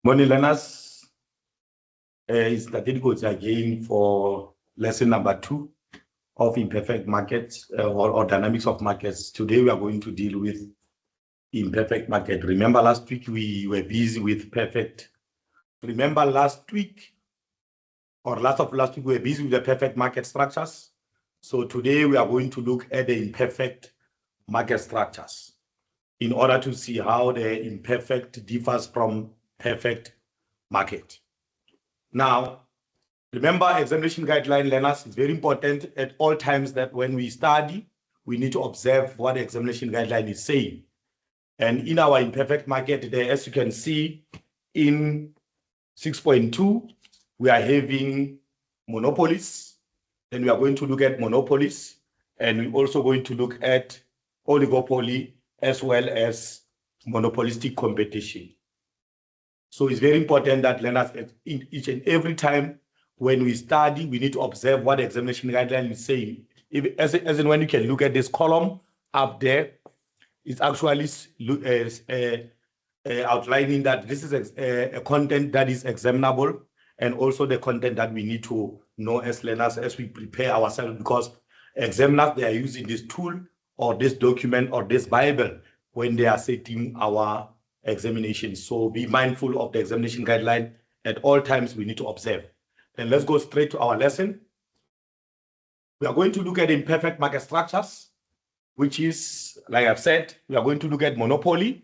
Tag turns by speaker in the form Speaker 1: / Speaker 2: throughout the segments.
Speaker 1: Morning learners, it's Tatilko again for lesson number 2 of imperfect markets or dynamics of markets. Today we are going to deal with imperfect market. Remember last week we were busy with perfect. Remember last week or last week we were busy with the perfect market structures. So today we are going to look at the imperfect market structures in order to see how the imperfect differs from perfect market. Now, remember examination guideline learners, it's very important at all times that when we study, we need to observe what the examination guideline is saying. And in our imperfect market there, as you can see in 6.2, we are having monopolies. Then we are going to look at monopolies, and we're also going to look at oligopoly as well as monopolistic competition. So it's very important that learners, in each and every time when we study, we need to observe what the examination guideline is saying. As in when you can look at this column up there, it's actually outlining that this is a content that is examinable, and also the content that we need to know as learners as we prepare ourselves, because examiners, they are using this tool or this document or this Bible when they are setting our examinations. So be mindful of the examination guideline at all times. We need to observe. And let's go straight to our lesson. We are going to look at imperfect market structures, which is, like I've said, we are going to look at monopoly,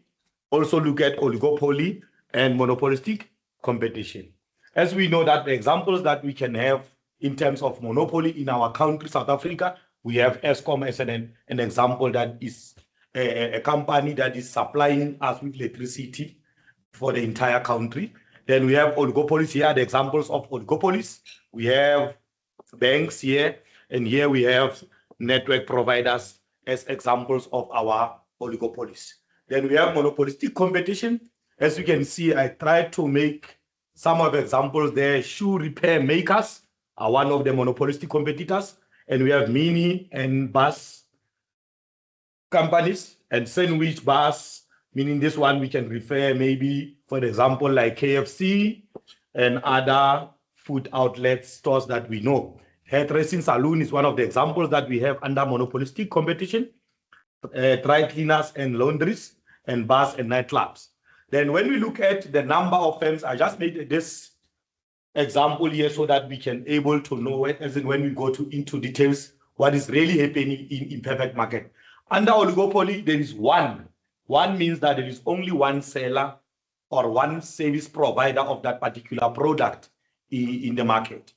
Speaker 1: also look at oligopoly and monopolistic competition. As we know that the examples that we can have in terms of monopoly in our country, South Africa, we have Eskom as an example that is a company that is supplying us with electricity for the entire country. Then we have oligopolies. Here are the examples of oligopolies. We have banks here, and here we have network providers as examples of our oligopolies. Then we have monopolistic competition. As you can see, I tried to make some of the examples there. Shoe repair makers are one of the monopolistic competitors, and we have mini and bus companies, and sandwich bars, meaning this one we can refer maybe, for example, like KFC and other food outlet stores that we know. Hairdressing salon is one of the examples that we have under monopolistic competition. Dry cleaners and laundries, and bars and nightclubs. Then when we look at the number of firms, I just made this example here so that we can able to know, as in when we go into details, what is really happening in imperfect market. Under oligopoly, there is one. One means that there is only one seller or one service provider of that particular product in the market.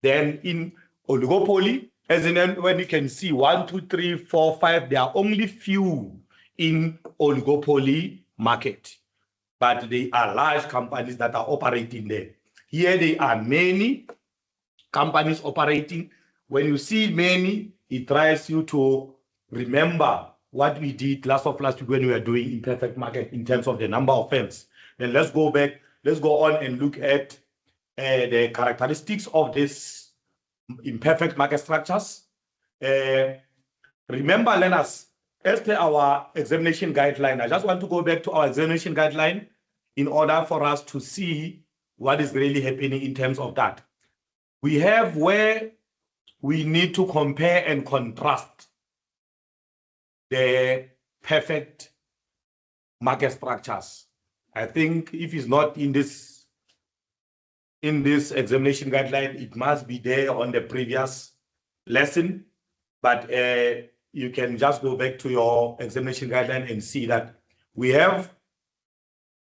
Speaker 1: Then in oligopoly, as in when you can see 1, 2, 3, 4, 5, there are only few in oligopoly market, but they are large companies that are operating there. Here there are many companies operating. When you see many, it tries you to remember what we did last week when we were doing imperfect market in terms of the number of firms. Then let's go back, let's go on and look at the characteristics of this imperfect market structures. Remember, learners, as per our examination guideline, I just want to go back to our examination guideline in order for us to see what is really happening in terms of that. We have where we need to compare and contrast the perfect market structures. I think if it's not in this examination guideline, it must be there on the previous lesson, but you can just go back to your examination guideline and see that we have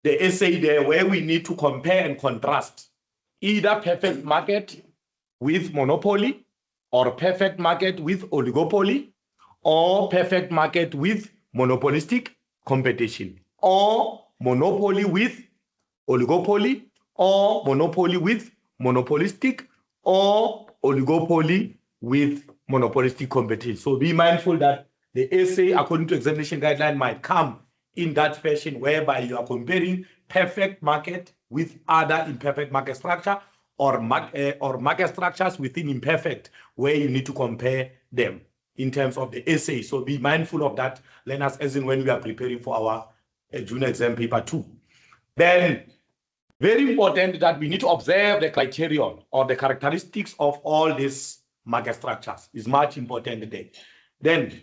Speaker 1: the essay there where we need to compare and contrast either perfect market with monopoly, or perfect market with oligopoly, or perfect market with monopolistic competition, or monopoly with oligopoly, or monopoly with monopolistic, or oligopoly with monopolistic competition. So be mindful that the essay, according to examination guideline, might come in that fashion whereby you are comparing perfect market with other imperfect market structure, or market structures within imperfect, where you need to compare them in terms of the essay. So be mindful of that, learners, as in when we are preparing for our junior exam paper 2. Then Very important that we need to observe the criterion or the characteristics of all these market structures. Is much important there. Then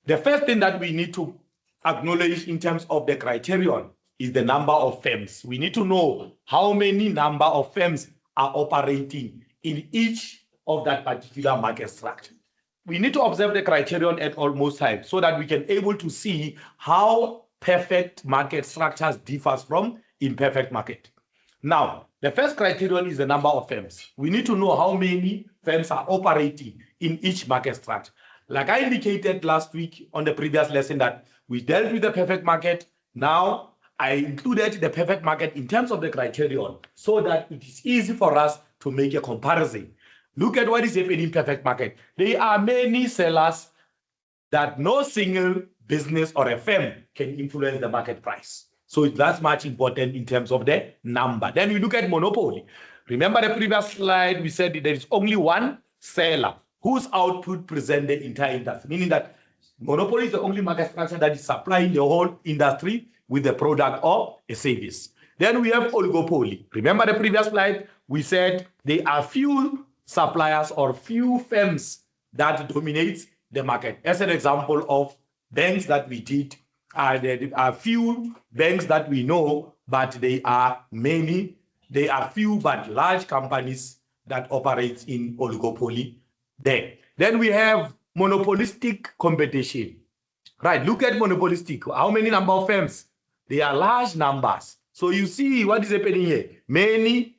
Speaker 1: the first thing that we need to acknowledge in terms of the criterion is the number of firms. We need to know how many number of firms are operating in each of that particular market structure. We need to observe the criterion at almost times so that we can able to see how perfect market structures differs from imperfect market. Now, the first criterion is the number of firms. We need to know how many firms are operating in each market structure. Like I indicated last week on the previous lesson that we dealt with the perfect market. Now, I included the perfect market in terms of the criterion so that it is easy for us to make a comparison. Look at what is happening in perfect market. There are many sellers that no single business or a firm can influence the market price. So that's much important in terms of the number. Then we look at monopoly. Remember the previous slide, we said there is only one seller whose output presents the entire industry, meaning that monopoly is the only market structure that is supplying the whole industry with a product or a service. Then we have oligopoly. Remember the previous slide, we said there are few suppliers or few firms that dominate the market. As an example of banks that we did, there are few banks that we know, but they are many. They are few but large companies that operate in oligopoly there. Then we have monopolistic competition. Right, look at monopolistic. How many number of firms? They are large numbers. So you see what is happening here. Many.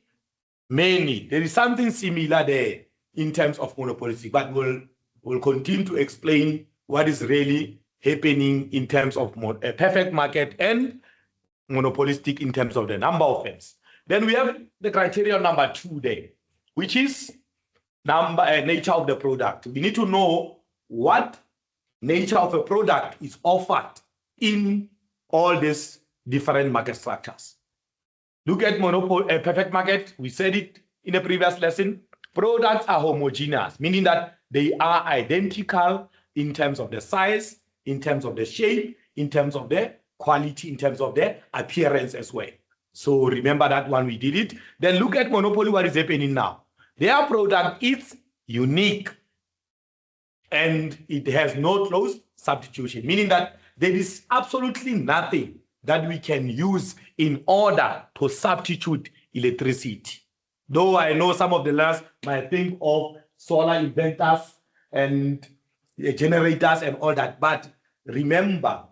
Speaker 1: There is something similar there in terms of monopolistic, but we'll continue to explain what is really happening in terms of a perfect market and monopolistic in terms of the number of firms. Then we have the criterion number 2 there, which is nature of the product. We need to know what nature of a product is offered in all these different market structures. Look at monopoly, perfect market. We said it in a previous lesson. Products are homogeneous, meaning that they are identical in terms of the size, in terms of the shape, in terms of the quality, in terms of the appearance as well. So remember that one, we did it. Then look at monopoly, what is happening now. Their product is unique and it has no close substitution, meaning that there is absolutely nothing that we can use in order to substitute electricity. Though I know some of the learners might think of solar inverters and generators and all that, but remember,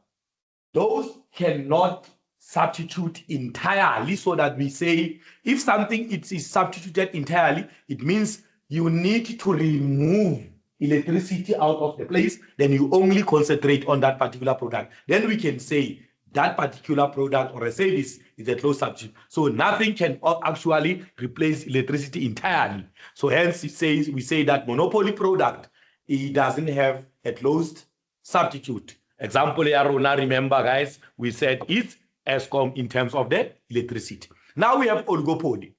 Speaker 1: those cannot substitute entirely, so that we say if something is substituted entirely, it means you need to remove electricity out of the place, then you only concentrate on that particular product. Then we can say that particular product or a service is a closed substitute. So nothing can actually replace electricity entirely. So hence we say that monopoly product, it doesn't have a closed substitute. Example here, remember guys, we said it's ESCOM in terms of the electricity. Now we have oligopoly.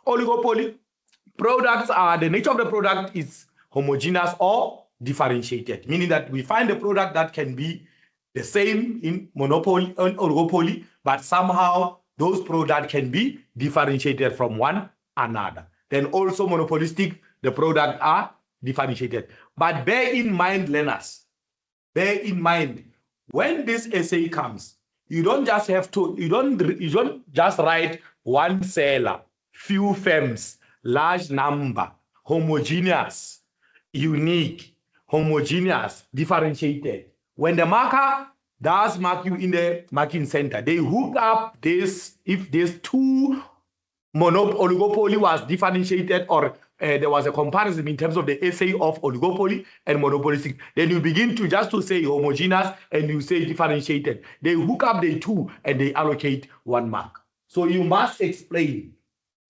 Speaker 1: Oligopoly products are, the nature of the product is homogeneous or differentiated, meaning that we find a product that can be the same in monopoly and oligopoly, but somehow those products can be differentiated from one another. Then also monopolistic, the products are differentiated. But bear in mind, learners, bear in mind, when this essay comes, you don't just write one seller, few firms, large number, homogeneous, unique, homogeneous, differentiated. When the marker does mark you in the marking center, they hook up this, if these two oligopoly was differentiated or there was a comparison in terms of the essay of oligopoly and monopolistic, then you begin to just to say homogeneous and you say differentiated. They hook up the two and they allocate one mark. So you must explain,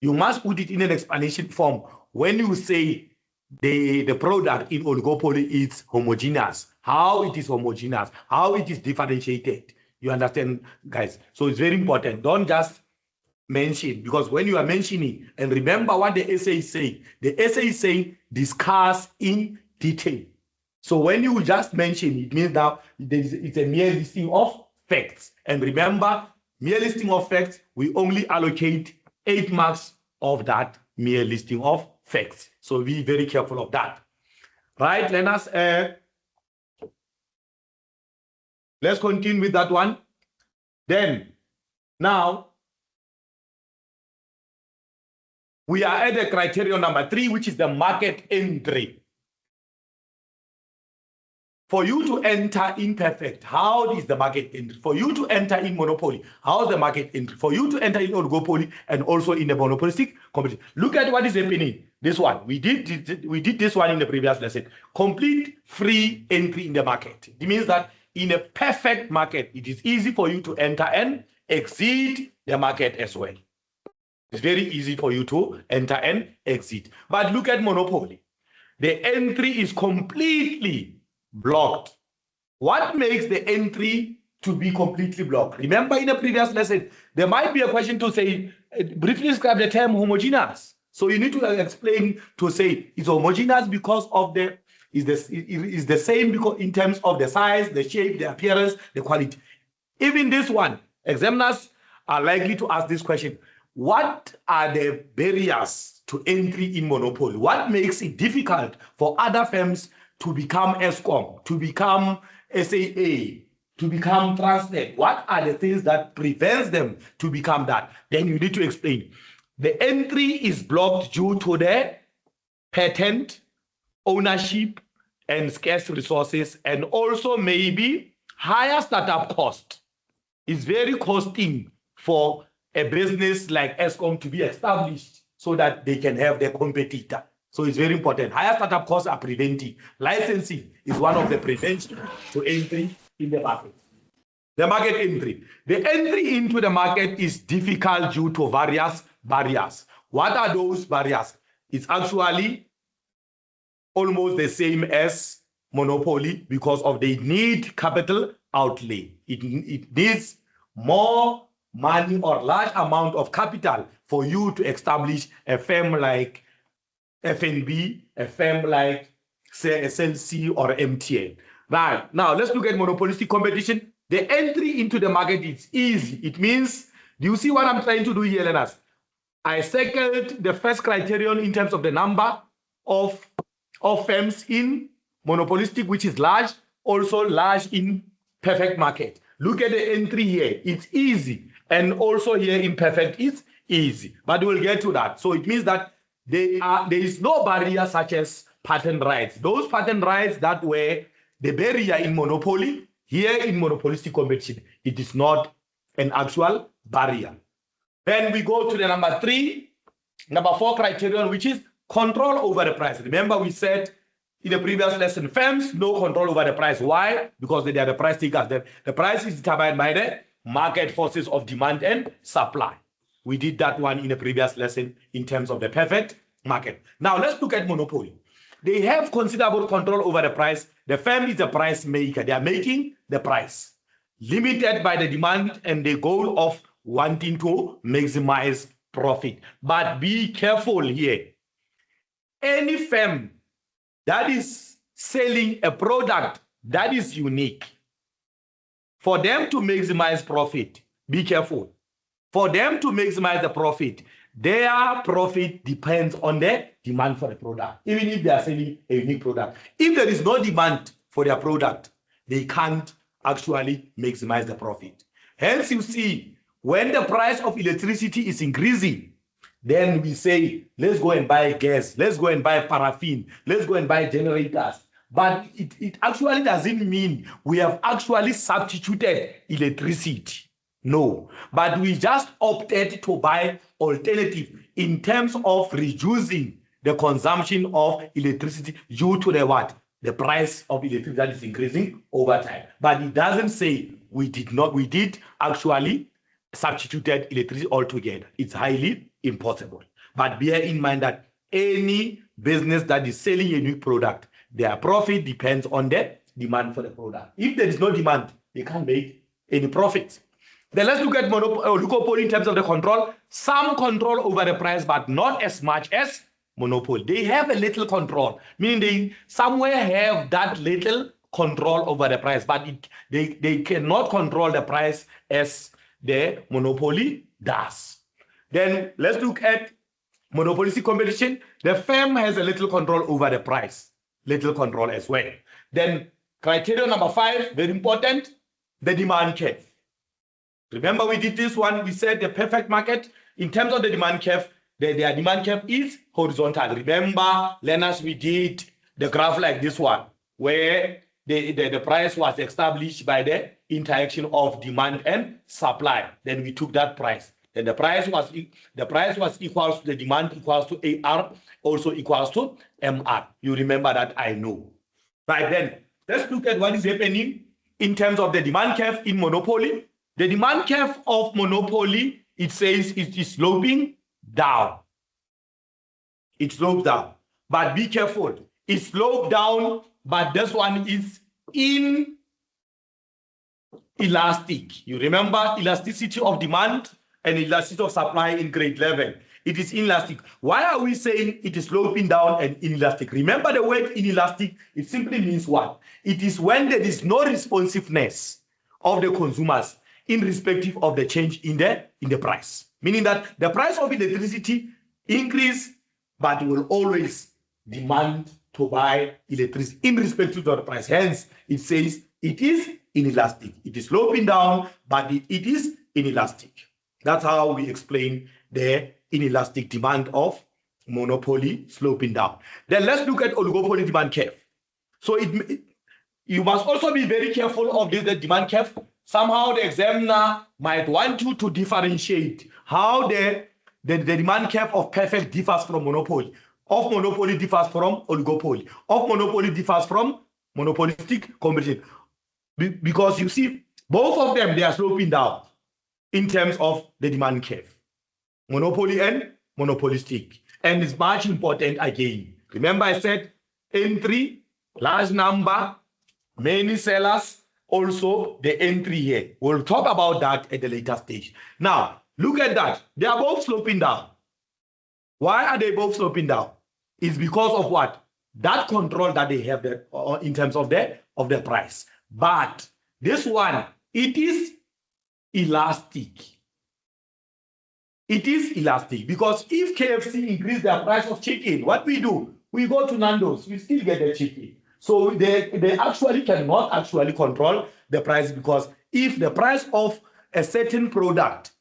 Speaker 1: you must put it in an explanation form when you say the product in oligopoly is homogeneous, how it is homogeneous, how it is differentiated. You understand, guys? So it's very important. Don't just mention, because when you are mentioning, and remember what the essay is saying, the essay is saying discuss in detail. So when you just mention, it means that it's a mere listing of facts. And remember, mere listing of facts, we only allocate 8 marks of that mere listing of facts. So be very careful of that. Right, learners? Let's continue with that one. Then, now, we are at the criterion number 3, which is the market entry. For you to enter Imperfect, how is the market entry? For you to enter in monopoly, how is the market entry? For you to enter in oligopoly and also in the monopolistic competition. Look at what is happening. This one, we did this one in the previous lesson. Complete free entry in the market. It means that in a perfect market, it is easy for you to enter and exit the market as well. It's very easy for you to enter and exit. But look at monopoly. The entry is completely blocked. What makes the entry to be completely blocked? Remember in a previous lesson, there might be a question to say, briefly describe the term homogeneous. So you need to explain to say it's homogeneous because of is the same because in terms of the size, the shape, the appearance, the quality. Even this one, examiners are likely to ask this question. What are the barriers to entry in monopoly? What makes it difficult for other firms to become ESCOM, to become SAA, to become Transnet? What are the things that prevents them to become that? Then you need to explain. The entry is blocked due to the patent, ownership, and scarce resources, and also maybe higher startup cost. It's very costing for a business like ESCOM to be established so that they can have their competitor. So it's very important. Higher startup costs are preventing. Licensing is one of the prevention to entry in the market. The market entry. The entry into the market is difficult due to various barriers. What are those barriers? It's actually almost the same as monopoly because of they need capital outlay. It needs more money or large amount of capital for you to establish a firm like FNB, a firm like say SLC or MTN. Right, now let's look at monopolistic competition. The entry into the market is easy. It means, do you see what I'm trying to do here, learners? I circled the first criterion in terms of the number of firms in monopolistic, which is large, also large in perfect market. Look at the entry here. It's easy. And also here in perfect, it's easy. But we'll get to that. So it means that there is no barrier such as patent rights. Those patent rights that were the barrier in monopoly, here in monopolistic competition, it is not an actual barrier. Then we go to the number 4 criterion, which is control over the price. Remember we said in the previous lesson, firms no control over the price. Why? Because they are the price takers. The price is determined by the market forces of demand and supply. We did that one in a previous lesson in terms of the perfect market. Now let's look at monopoly. They have considerable control over the price. The firm is a price maker. They are making the price, limited by the demand and the goal of wanting to maximize profit. But be careful here. Any firm that is selling a product that is unique, for them to maximize profit, be careful. For them to maximize the profit, their profit depends on the demand for the product, even if they are selling a unique product. If there is no demand for their product, they can't actually maximize the profit. Hence, you see, when the price of electricity is increasing, then we say, let's go and buy gas, let's go and buy paraffin, let's go and buy generators. But it actually doesn't mean we have actually substituted electricity. No, but we just opted to buy alternative in terms of reducing the consumption of electricity due to the what? The price of electricity that is increasing over time. But it doesn't say we did actually substituted electricity altogether. It's highly impossible. But bear in mind that any business that is selling a new product, their profit depends on the demand for the product. If there is no demand, they can't make any profit. Then let's look at oligopoly in terms of the control. Some control over the price, but not as much as monopoly. They have a little control, meaning they somewhere have that little control over the price, but they cannot control the price as the monopoly does. Then let's look at monopolistic competition. The firm has a little control over the price, little control as well. Then criteria number 5, very important, the demand curve. Remember we did this one, we said the perfect market, in terms of the demand curve, their demand curve is horizontal. Remember, learners, we did the graph like this one, where the price was established by the interaction of demand and supply. Then we took that price. Then the price was equals to the demand equals to AR, also equals to MR. You remember that, I know. Right, then let's look at what is happening in terms of the demand curve in monopoly. The demand curve of monopoly, it says it is sloping down. It slopes down. But be careful. It slopes down, but this one is inelastic. You remember elasticity of demand and elasticity of supply in grade 11. It is inelastic. Why are we saying it is sloping down and inelastic? Remember the word inelastic, it simply means what? It is when there is no responsiveness of the consumers in respective of the change in the price. Meaning that the price of electricity increase, but will always demand to buy electricity in respect to the price. Hence, it says it is inelastic. It is sloping down, but it is inelastic. That's how we explain the inelastic demand of monopoly sloping down. Then let's look at oligopoly demand curve. So you must also be very careful of the demand curve. Somehow the examiner might want you to differentiate how the demand curve of perfect differs from monopoly, of monopoly differs from oligopoly, of monopoly differs from monopolistic competition. Because you see, both of them, they are sloping down in terms of the demand curve. Monopoly and monopolistic. And it's much important again. Remember I said entry, large number, many sellers, also the entry here. We'll talk about that at a later stage. Now, look at that. They are both sloping down. Why are they both sloping down? It's because of what? That control that they have there, in terms of the price. But this one, it is elastic. It is elastic because if KFC increase their price of chicken, what we do? We go to Nando's, we still get the chicken. So they actually cannot actually control the price, because if the price of a certain product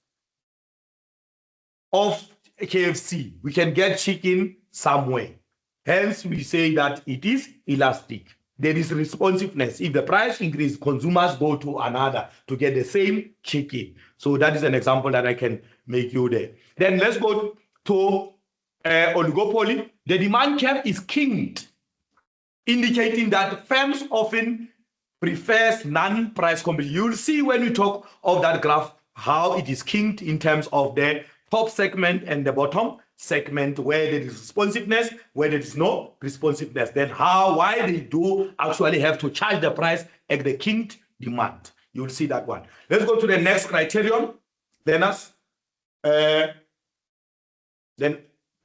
Speaker 1: of KFC, we can get chicken somewhere. Hence, we say that it is elastic. There is responsiveness. If the price increases, consumers go to another to get the same chicken. So that is an example that I can make you there. Then let's go to oligopoly. The demand curve is kinked, indicating that firms often prefers non-price competition. You'll see when we talk of that graph how it is kinked in terms of the top segment and the bottom segment, where there is responsiveness, where there is no responsiveness. Then why they do actually have to charge the price at the kinked demand. You'll see that one. Let's go to the next criterion. Then the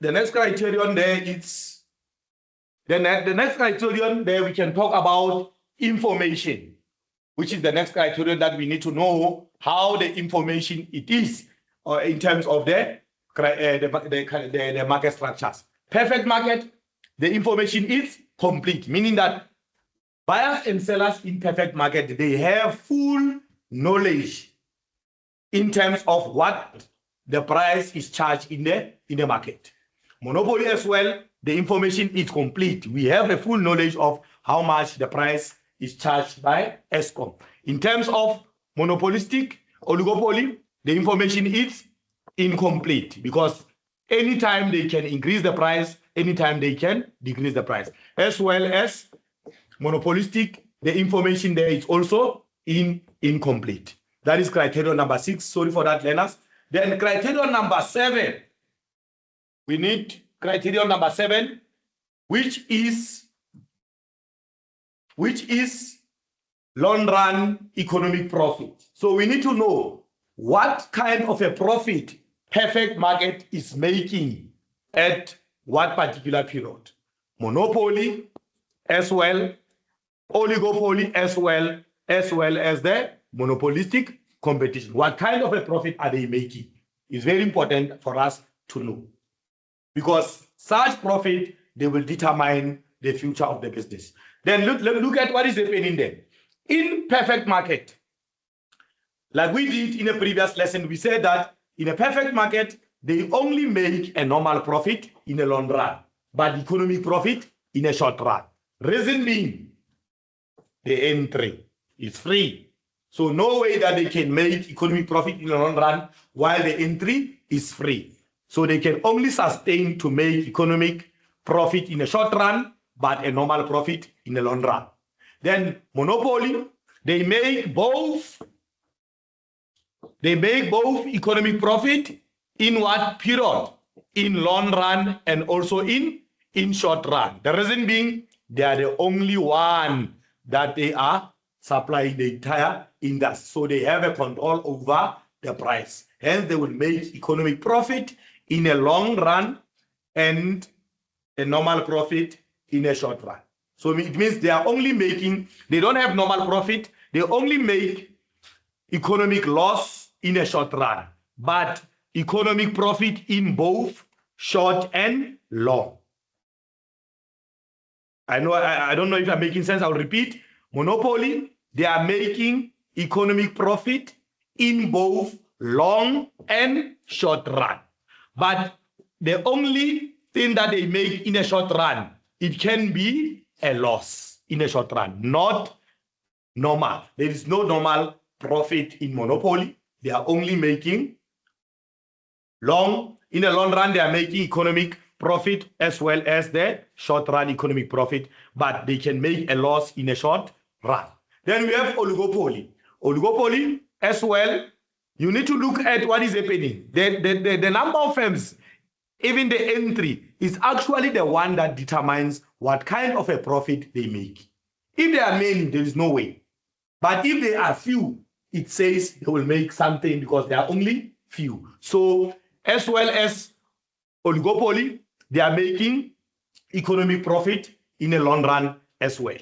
Speaker 1: next criterion there is the next criterion there we can talk about information, which is the next criterion that we need to know how the information it is in terms of the market structures. Perfect market, the information is complete, meaning that buyers and sellers in perfect market, they have full knowledge in terms of what the price is charged in the market. Monopoly as well, the information is complete. We have a full knowledge of how much the price is charged by ESCOM. In terms of monopolistic oligopoly, the information is incomplete, because anytime they can increase the price, anytime they can decrease the price. As well as monopolistic, the information there is also incomplete. That is criterion number 6. Sorry for that, learners. Then criterion number 7. We need criterion number 7, which is long run economic profit. So we need to know what kind of a profit perfect market is making at what particular period. Monopoly as well, oligopoly as well as the monopolistic competition. What kind of a profit are they making? It's very important for us to know, because such profit, they will determine the future of the business. Then look at what is happening there. In perfect market, like we did in a previous lesson, we said that in a perfect market, they only make a normal profit in a long run, but economic profit in a short run. Reason being, the entry is free. So no way that they can make economic profit in the long run while the entry is free. So they can only sustain to make economic profit in a short run, but a normal profit in the long run. Then monopoly, they make both economic profit in what period? In long run and also in short run. The reason being, they are the only one that they are supplying the entire industry. So they have a control over the price. Hence, they will make economic profit in a long run and a normal profit in a short run. So it means they are only making, they don't have normal profit, they only make economic loss in a short run, but economic profit in both short and long. I don't know if I'm making sense. I'll repeat. Monopoly, they are making economic profit in both long and short run. But the only thing that they make in a short run, it can be a loss in a short run, not normal. There is no normal profit in monopoly. They are only making long. In a long run, they are making economic profit as well as the short run economic profit, but they can make a loss in a short run. Then we have oligopoly. Oligopoly as well, you need to look at what is happening. The number of firms, even the entry, is actually the one that determines what kind of a profit they make. If there are many, there is no way. But if there are few, it says they will make something because there are only few. So as well as oligopoly, they are making economic profit in a long run as well.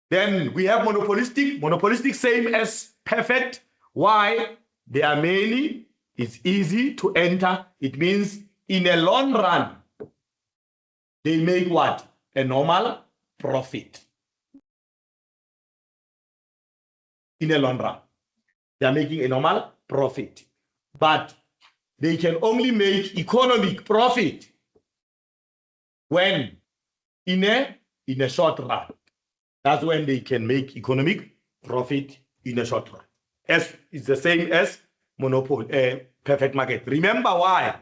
Speaker 1: Then we have monopolistic. Monopolistic, same as perfect. Why? There are many. It's easy to enter. It means in a long run, they make what? A normal profit. In a long run, they are making a normal profit. But they can only make economic profit when in a short run. That's when they can make economic profit in a short run. As it's the same as monopoly, perfect market. Remember why?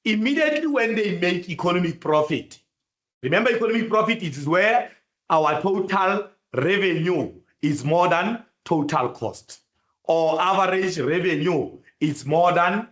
Speaker 1: Immediately when they make economic profit, remember economic profit is where our total revenue is more than total cost, or average revenue is more than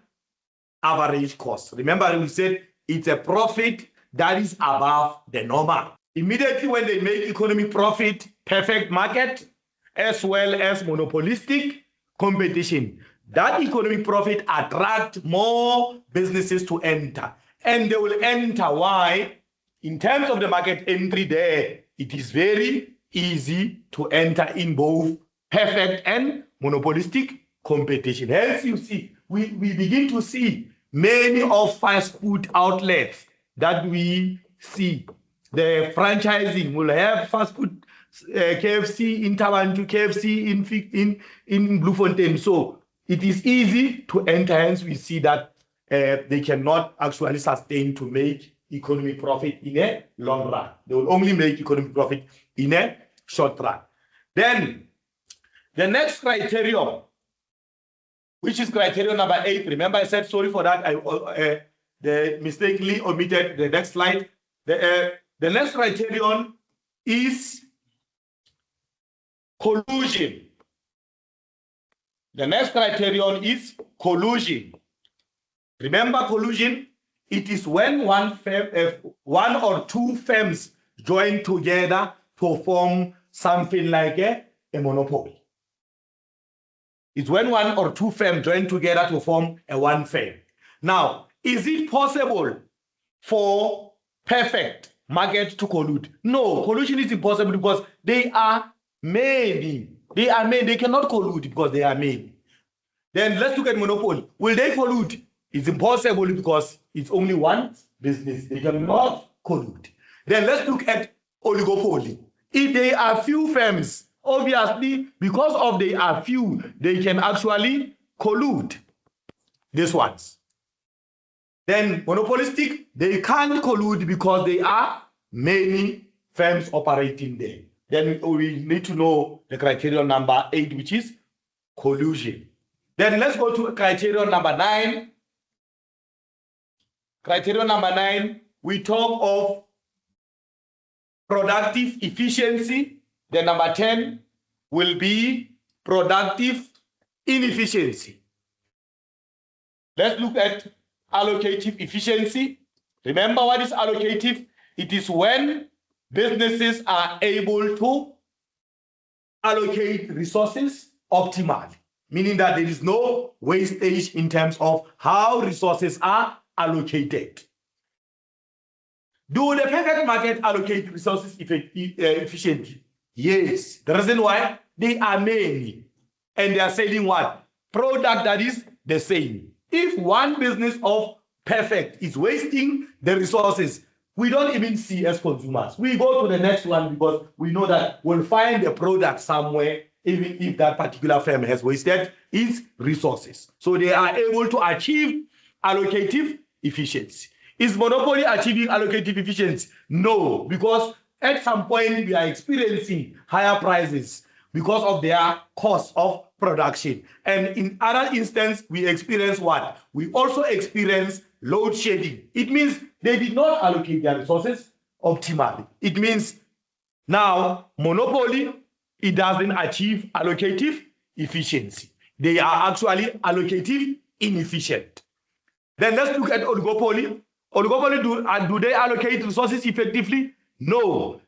Speaker 1: average cost. Remember we said it's a profit that is above the normal. Immediately when they make economic profit, perfect market, as well as monopolistic competition, that economic profit attract more businesses to enter. And they will enter. Why? In terms of the market entry there, it is very easy to enter in both perfect and monopolistic competition. Hence, you see, we begin to see many of fast food outlets that we see. The franchising will have fast food, KFC in Tabantu, KFC in Bloemfontein. So it is easy to enter. Hence, we see that they cannot actually sustain to make economic profit in a long run. They will only make economic profit in a short run. Then the next criterion, which is criterion number 8. Remember, I said sorry for that. I mistakenly omitted the next slide. The next criterion is collusion. The next criterion is collusion. Remember collusion? It is when one or two firms join together to form something like a monopoly. It's when one or two firms join together to form a one firm. Now, is it possible for perfect market to collude? No, collusion is impossible because they are many. They cannot collude because they are many. Then let's look at monopoly. Will they collude? It's impossible because it's only one business. They cannot collude. Then let's look at oligopoly. If there are few firms, obviously, because of they are few, they can actually collude. These ones. Then monopolistic, they can't collude because there are many firms operating there. Then we need to know the criterion number 8, which is collusion. Then let's go to criterion number 9. Criterion number 9, we talk of productive efficiency. Then number 10 will be productive inefficiency. Let's look at allocative efficiency. Remember what is allocative? It is when businesses are able to allocate resources optimally, meaning that there is no wastage in terms of how resources are allocated. Do the perfect market allocate resources efficiently? Yes. The reason why? They are many. And they are selling what? Product that is the same. If one business of perfect is wasting the resources, we don't even see as consumers. We go to the next one because we know that we'll find a product somewhere, even if that particular firm has wasted its resources. So they are able to achieve allocative efficiency. Is monopoly achieving allocative efficiency? No, because at some point we are experiencing higher prices because of their cost of production. And in other instances, we experience what? We also experience load shedding. It means they did not allocate their resources optimally. It means now monopoly, it doesn't achieve allocative efficiency. They are actually allocative inefficient. Then let's look at oligopoly. Oligopoly, do they allocate resources effectively? No.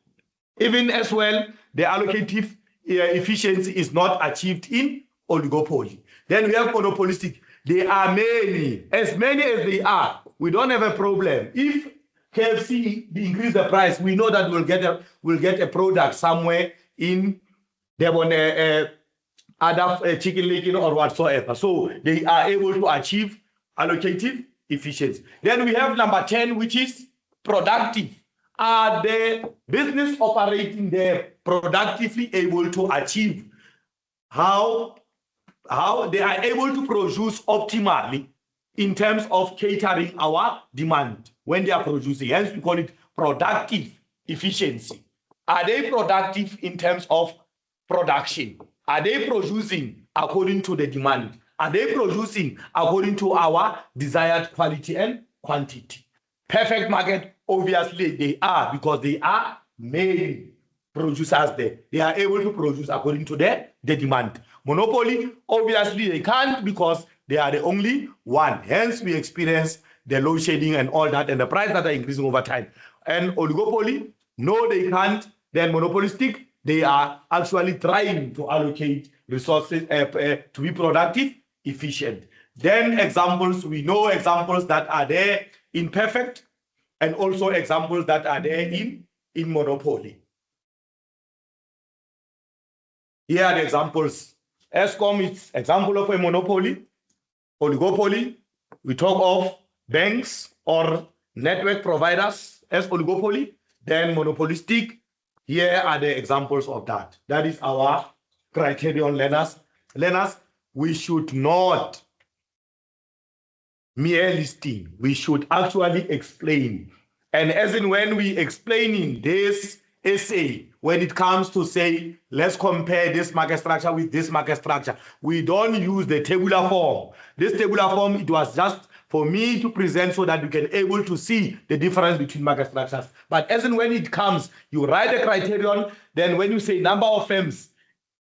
Speaker 1: Even as well, the allocative efficiency is not achieved in oligopoly. Then we have monopolistic. There are many as they are. We don't have a problem. If KFC increase the price, we know that we'll get a product somewhere in the other chicken licking or whatsoever. So they are able to achieve allocative efficiency. Then we have number 10, which is productive. Are the business operating there productively able to achieve how they are able to produce optimally in terms of catering our demand when they are producing? Hence, we call it productive efficiency. Are they productive in terms of production? Are they producing according to the demand? Are they producing according to our desired quality and quantity? Perfect market, obviously they are, because they are many producers there. They are able to produce according to the demand. Monopoly, obviously they can't because they are the only one. Hence, we experience the load shedding and all that, and the price that are increasing over time. And oligopoly, no, they can't. Then monopolistic, they are actually trying to allocate resources to be productive, efficient. Then examples, we know examples that are there in perfect, and also examples that are there in monopoly. Here are the examples. ESCOM is example of a monopoly. Oligopoly, we talk of banks or network providers as oligopoly. Then monopolistic, here are the examples of that. That is our criterion, learners. Learners, we should not mere listing. We should actually explain. And as in when we explaining this essay, when it comes to say, let's compare this market structure with this market structure, we don't use the tabular form. This tabular form, it was just for me to present so that you can able to see the difference between market structures. But as in when it comes, you write a criterion, then when you say number of firms,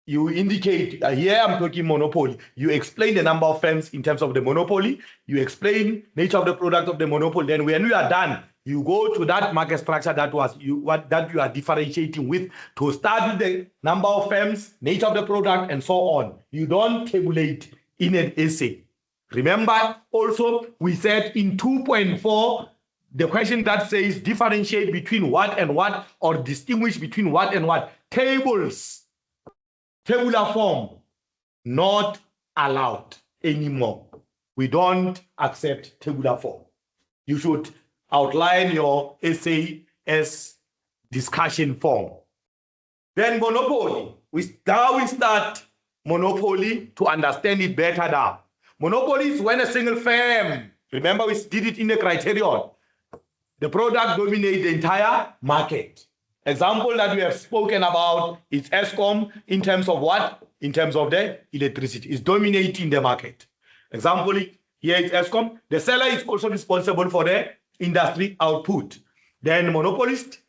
Speaker 1: you indicate, here I'm talking monopoly. You explain the number of firms in terms of the monopoly. You explain nature of the product of the monopoly. Then when you are done, you go to that market structure that you are differentiating with to start with the number of firms, nature of the product, and so on. You don't tabulate in an essay. Remember, also, we said in 2.4, the question that says differentiate between what and what, or distinguish between what and what. Tabular form, not allowed anymore. we don't accept tabular form. You should outline your essay as discussion form. Then monopoly. Now we start monopoly to understand it better now. Monopoly is when a single firm, remember we did it in the criterion, the product dominates the entire market. Example that we have spoken about is Eskom in terms of what? In terms of the electricity. It's dominating the market. Example, here is Eskom. The seller is also responsible for the industry output. Then monopolist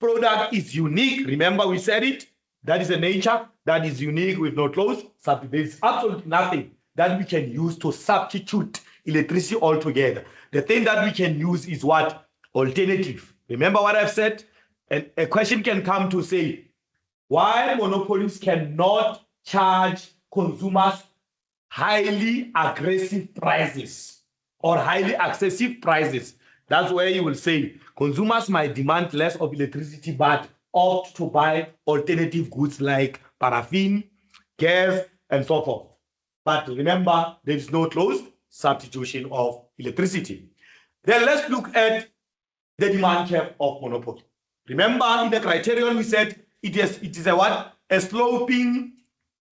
Speaker 1: product is unique. Remember we said it. That is a nature that is unique with no clause. There is absolutely nothing that we can use to substitute electricity altogether. The thing that we can use is what? Alternative. Remember what I've said? And a question can come to say, why monopolists cannot charge consumers highly aggressive prices or highly excessive prices? That's where you will say consumers might demand less of electricity but opt to buy alternative goods like paraffin, gas, and so forth. But remember, there is no closed substitution of electricity. Then let's look at the demand curve of monopoly. Remember, in the criterion we said it is a what? A sloping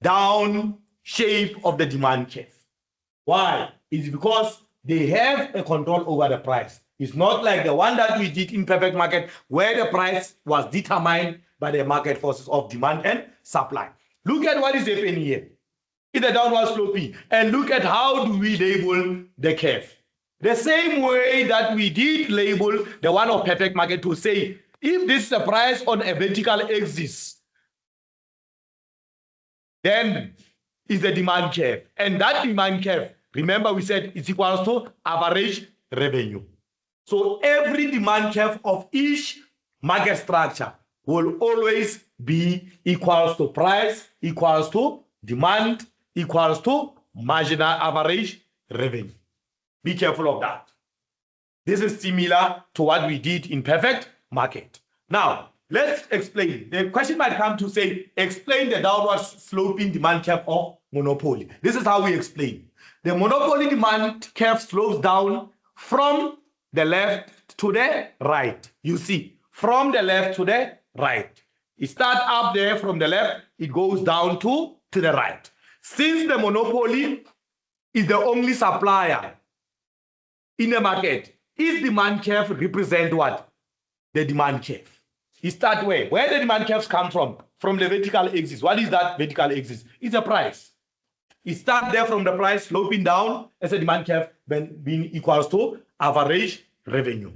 Speaker 1: down shape of the demand curve. Why? It's because they have a control over the price. It's not like the one that we did in perfect market where the price was determined by the market forces of demand and supply. Look at what is happening here. It's a downward sloping. And look at how do we label the curve. The same way that we did label the one of perfect market to say, if this is a price on a vertical axis, then is the demand curve. And that demand curve, remember we said it's equals to average revenue. So every demand curve of each market structure will always be equals to price, equals to demand, equals to marginal average revenue. Be careful of that. This is similar to what we did in perfect market. Now, let's explain. The question might come to say, explain the downward sloping demand curve of monopoly. This is how we explain. The monopoly demand curve slopes down from the left to the right. You see, from the left to the right. It starts up there from the left, it goes down to the right. Since the monopoly is the only supplier in the market, its demand curve represents what? The demand curve. It starts where? Where the demand curves come from? From the vertical axis. What is that vertical axis? It's a price. It starts there from the price sloping down as a demand curve being equals to average revenue.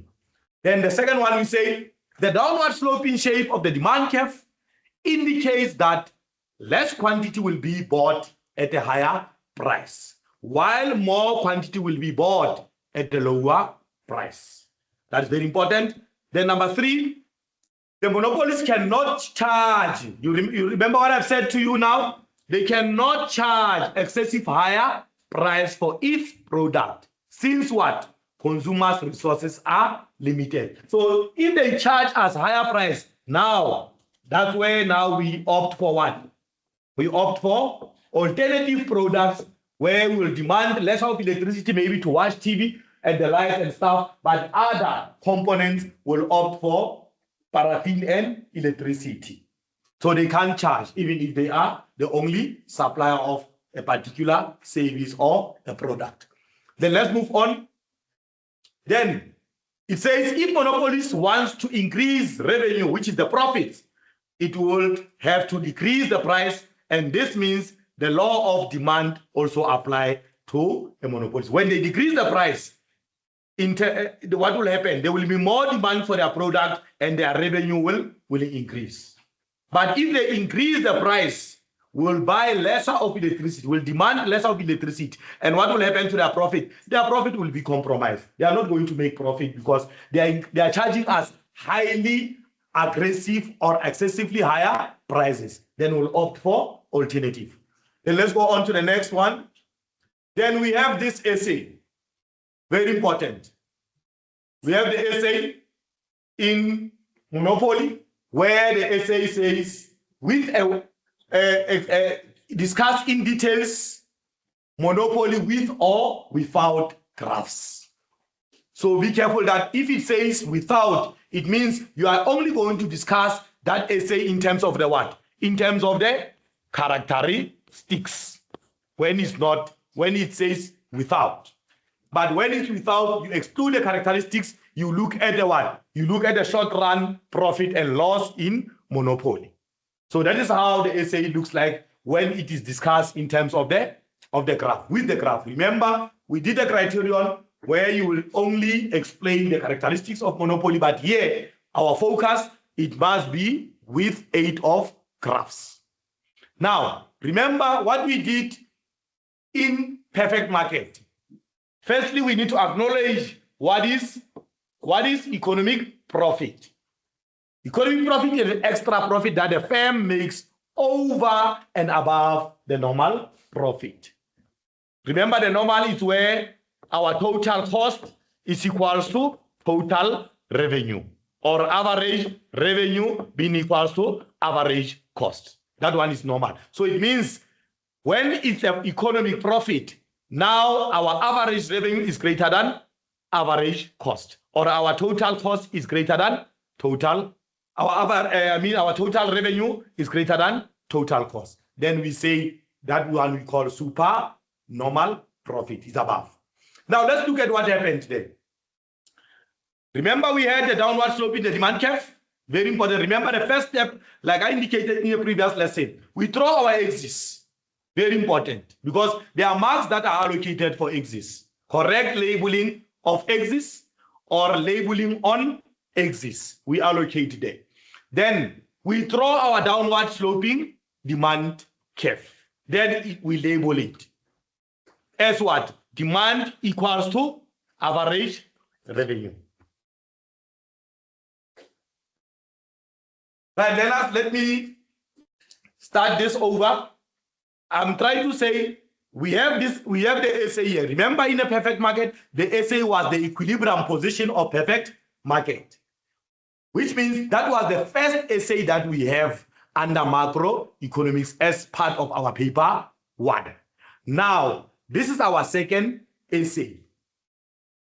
Speaker 1: Then the second one we say the downward sloping shape of the demand curve indicates that less quantity will be bought at a higher price, while more quantity will be bought at a lower price. That's very important. Then number three, the monopolists cannot charge. You remember what I've said to you now? They cannot charge excessive higher price for each product. Since what? Consumers' resources are limited. So if they charge us higher price, now, that's where now we opt for what? We opt for alternative products where we will demand less of electricity maybe to watch TV and the lights and stuff, but other components will opt for paraffin and electricity. So they can't charge even if they are the only supplier of a particular service or a product. Then let's move on. Then it says if monopolist wants to increase revenue, which is the profits, it will have to decrease the price, and this means the law of demand also apply to a monopolist. When they decrease the price, what will happen? There will be more demand for their product and their revenue will increase. But if they increase the price, will buy lesser of electricity, will demand less of electricity. And what will happen to their profit? Their profit will be compromised. They are not going to make profit because they are charging us highly aggressive or excessively higher prices. Then we'll opt for alternative. Then let's go on to the next one. Then we have this essay. Very important. We have the essay in monopoly where the essay says with discuss in details monopoly with or without graphs. So be careful that if it says without, it means you are only going to discuss that essay in terms of the what? In terms of the characteristics. When it says without. But when it's without, you exclude the characteristics, you look at the what? You look at the short run profit and loss in monopoly. So that is how the essay looks like when it is discussed in terms of the graph, with the graph. Remember, we did a criterion where you will only explain the characteristics of monopoly, but here, our focus, it must be with aid of graphs. Now, remember what we did in perfect market. Firstly, we need to acknowledge what is economic profit. Economic profit is an extra profit that the firm makes over and above the normal profit. Remember, the normal is where our total cost is equals to total revenue, or average revenue being equals to average cost. That one is normal. So it means when it's an economic profit, now our average revenue is greater than average cost, or our total cost is greater than total. Our total revenue is greater than total cost. Then we say that one we call super normal profit is above. Now let's look at what happened today. Remember, we had the downward slope in the demand curve. Very important. Remember the first step, like I indicated in the previous lesson, we throw our axis. Very important, because there are marks that are allocated for axis. Correct labeling of axis or labeling on axis, we allocate there. Then we throw our downward sloping demand curve. Then we label it as what? Demand equals to average revenue. Right, let me start this over. I'm trying to say we have the essay here. Remember, in a perfect market, the essay was the equilibrium position of perfect market, which means that was the first essay that we have under macroeconomics as part of our paper 1. Now, this is our second essay,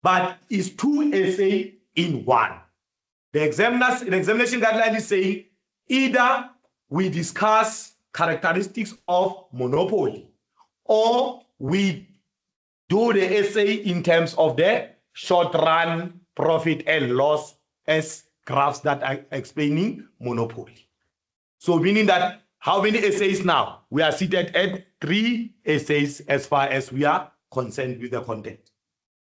Speaker 1: but it's 2 essays in 1. The examination guideline is saying either we discuss characteristics of monopoly, or we do the essay in terms of the short run profit and loss as graphs that are explaining monopoly. So meaning that how many essays now? We are seated at 3 essays as far as we are concerned with the content.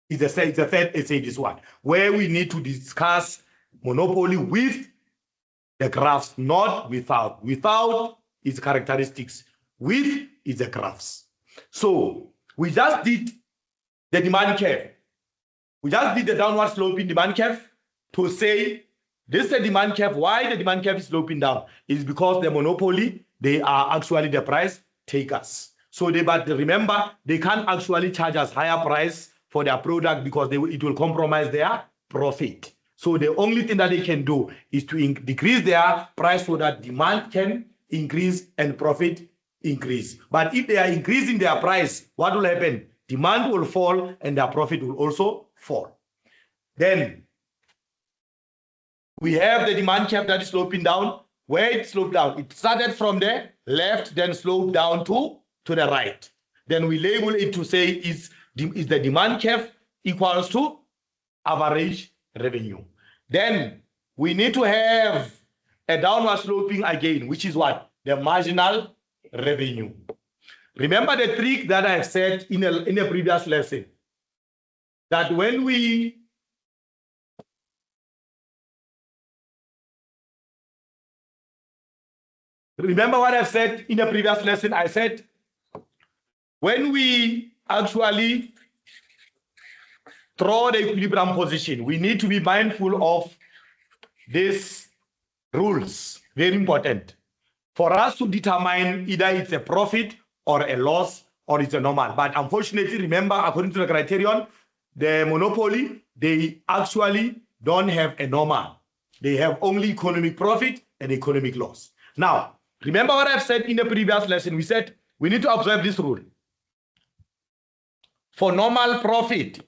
Speaker 1: It's a third essay, this one, where we need to discuss monopoly with the graphs, not without. Without its characteristics, with its graphs. So we just did the demand curve. We just did the downward sloping demand curve to say this is the demand curve. Why the demand curve is sloping down is because the monopoly, they are actually the price takers. So but remember, they can't actually charge us higher price for their product because it will compromise their profit. So the only thing that they can do is to decrease their price so that demand can increase and profit increase. But if they are increasing their price, what will happen? Demand will fall and their profit will also fall. Then we have the demand curve that is sloping down. Where it sloped down, it started from the left, then sloped down to the right. Then we label it to say is the demand curve equals to average revenue. Then we need to have a downward sloping again, which is what? The marginal revenue. Remember the trick that I have said in a previous lesson, that when we remember what I've said in a previous lesson, I said when we actually throw the equilibrium position, we need to be mindful of these rules. Very important for us to determine either it's a profit or a loss or it's a normal. But unfortunately, remember, according to the criterion, the monopoly, they actually don't have a normal. They have only economic profit and economic loss. Now, remember what I've said in the previous lesson. We said we need to observe this rule. for normal profit,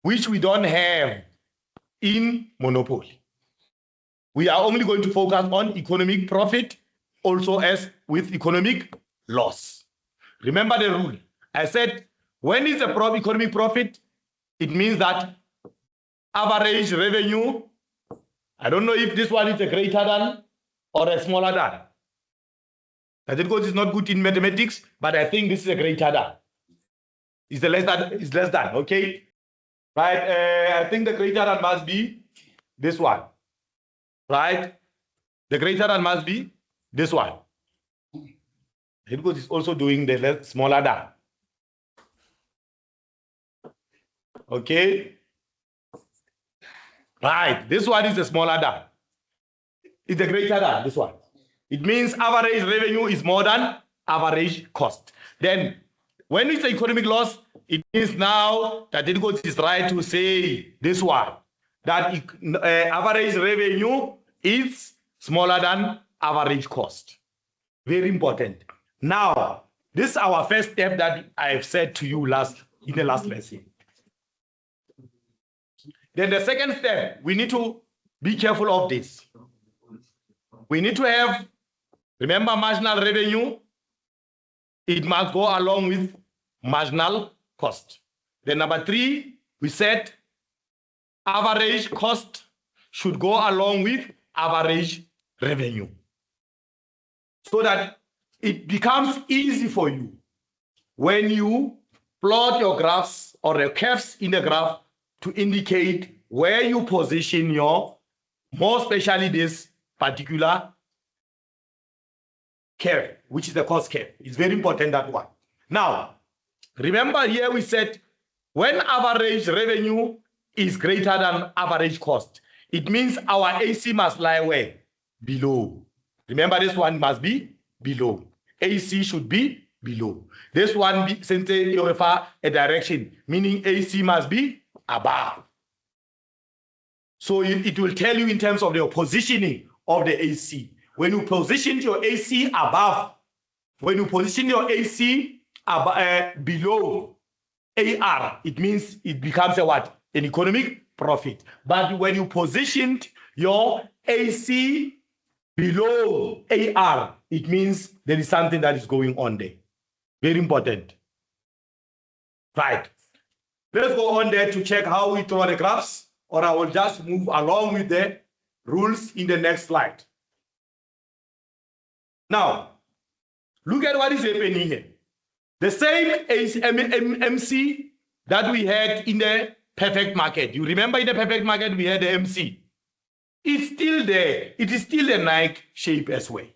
Speaker 1: which we don't have in monopoly. We are only going to focus on economic profit, also as with economic loss. Remember the rule. I said, when it's a economic profit, it means that average revenue, I don't know if this one is a greater than or a smaller than. I think it's not good in mathematics, but I think this is a greater than. It's less than, okay? Right, I think the greater than must be this one, right? The greater than must be this one. Because it's also doing the smaller than. Okay? Right, this one is the smaller than. It's the greater than, this one. It means average revenue is more than average cost. Then, when it's economic loss, it means now that it is right to say this one, that average revenue is smaller than average cost. Very important. Now, this is our first step that I have said to you in the last lesson. Then the second step, we need to be careful of this. We need to have, remember, marginal revenue. It must go along with marginal cost. Then number 3, we said average cost should go along with average revenue, so that it becomes easy for you when you plot your graphs or the curves in the graph to indicate where you position your, more especially this particular curve, which is the cost curve. It's very important, that one. Now, remember here we said when average revenue is greater than average cost, it means our AC must lie where? Below. Remember, this one must be below. AC should be below. This one, since you refer a direction, meaning AC must be above. So it will tell you in terms of the positioning of the AC. When you position your AC above, when you position your AC below AR, it means it becomes a what? An economic profit. But when you positioned your AC below AR, it means there is something that is going on there. Very important. Right. Let's go on there to check how we draw the graphs, or I will just move along with the rules in the next slide. Now, look at what is happening here. The same MC that we had in the perfect market. You remember in the perfect market, we had the MC. It's still there. It is still a Nike shape as well.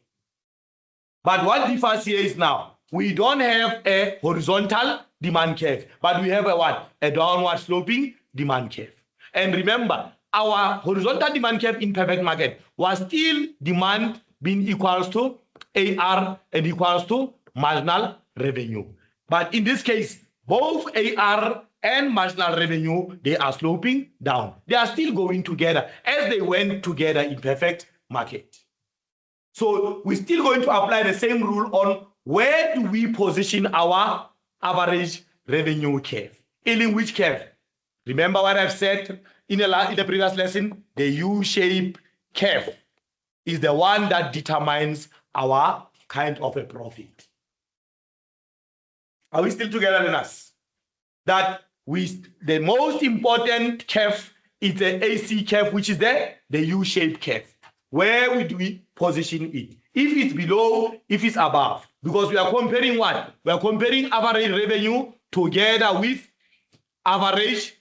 Speaker 1: But what differs here is now, we don't have a horizontal demand curve, but we have a what? A downward sloping demand curve. And remember, our horizontal demand curve in perfect market was still demand being equals to AR and equals to marginal revenue. But in this case, both AR and marginal revenue, they are sloping down. They are still going together as they went together in perfect market. So we're still going to apply the same rule on where do we position our average revenue curve. In which curve? Remember what I've said in the previous lesson? The U-shaped curve is the one that determines our kind of a profit. Are we still together, learners? That the most important curve is the AC curve, which is the U-shaped curve. Where do we position it? If it's below, if it's above. Because we are comparing what? We are comparing average revenue together with average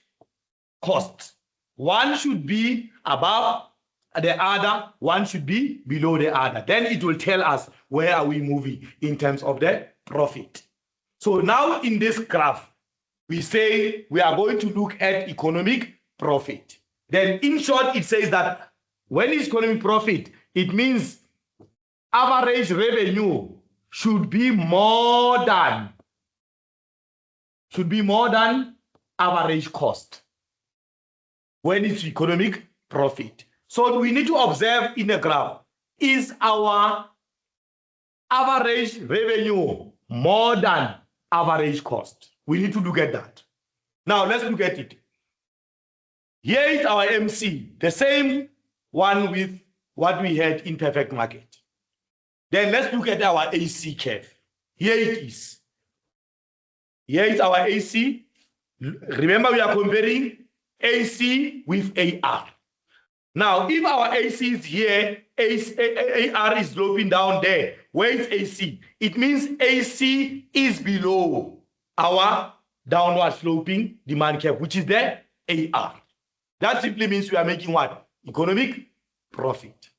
Speaker 1: cost. One should be above the other, one should be below the other. Then it will tell us where are we moving in terms of the profit. So now in this graph, we say we are going to look at economic profit. Then in short, it says that when it's economic profit, it means average revenue should be more than average cost when it's economic profit. So we need to observe in the graph, is our average revenue more than average cost? We need to look at that. Now let's look at it. Here is our MC, the same one with what we had in perfect market. Then let's look at our AC curve. Here it is. Here is our AC. Remember, we are comparing AC with AR. Now, if our AC is here, AR is sloping down there. Where is AC? It means AC is below our downward sloping demand curve, which is the AR. That simply means we are making what? Economic profit.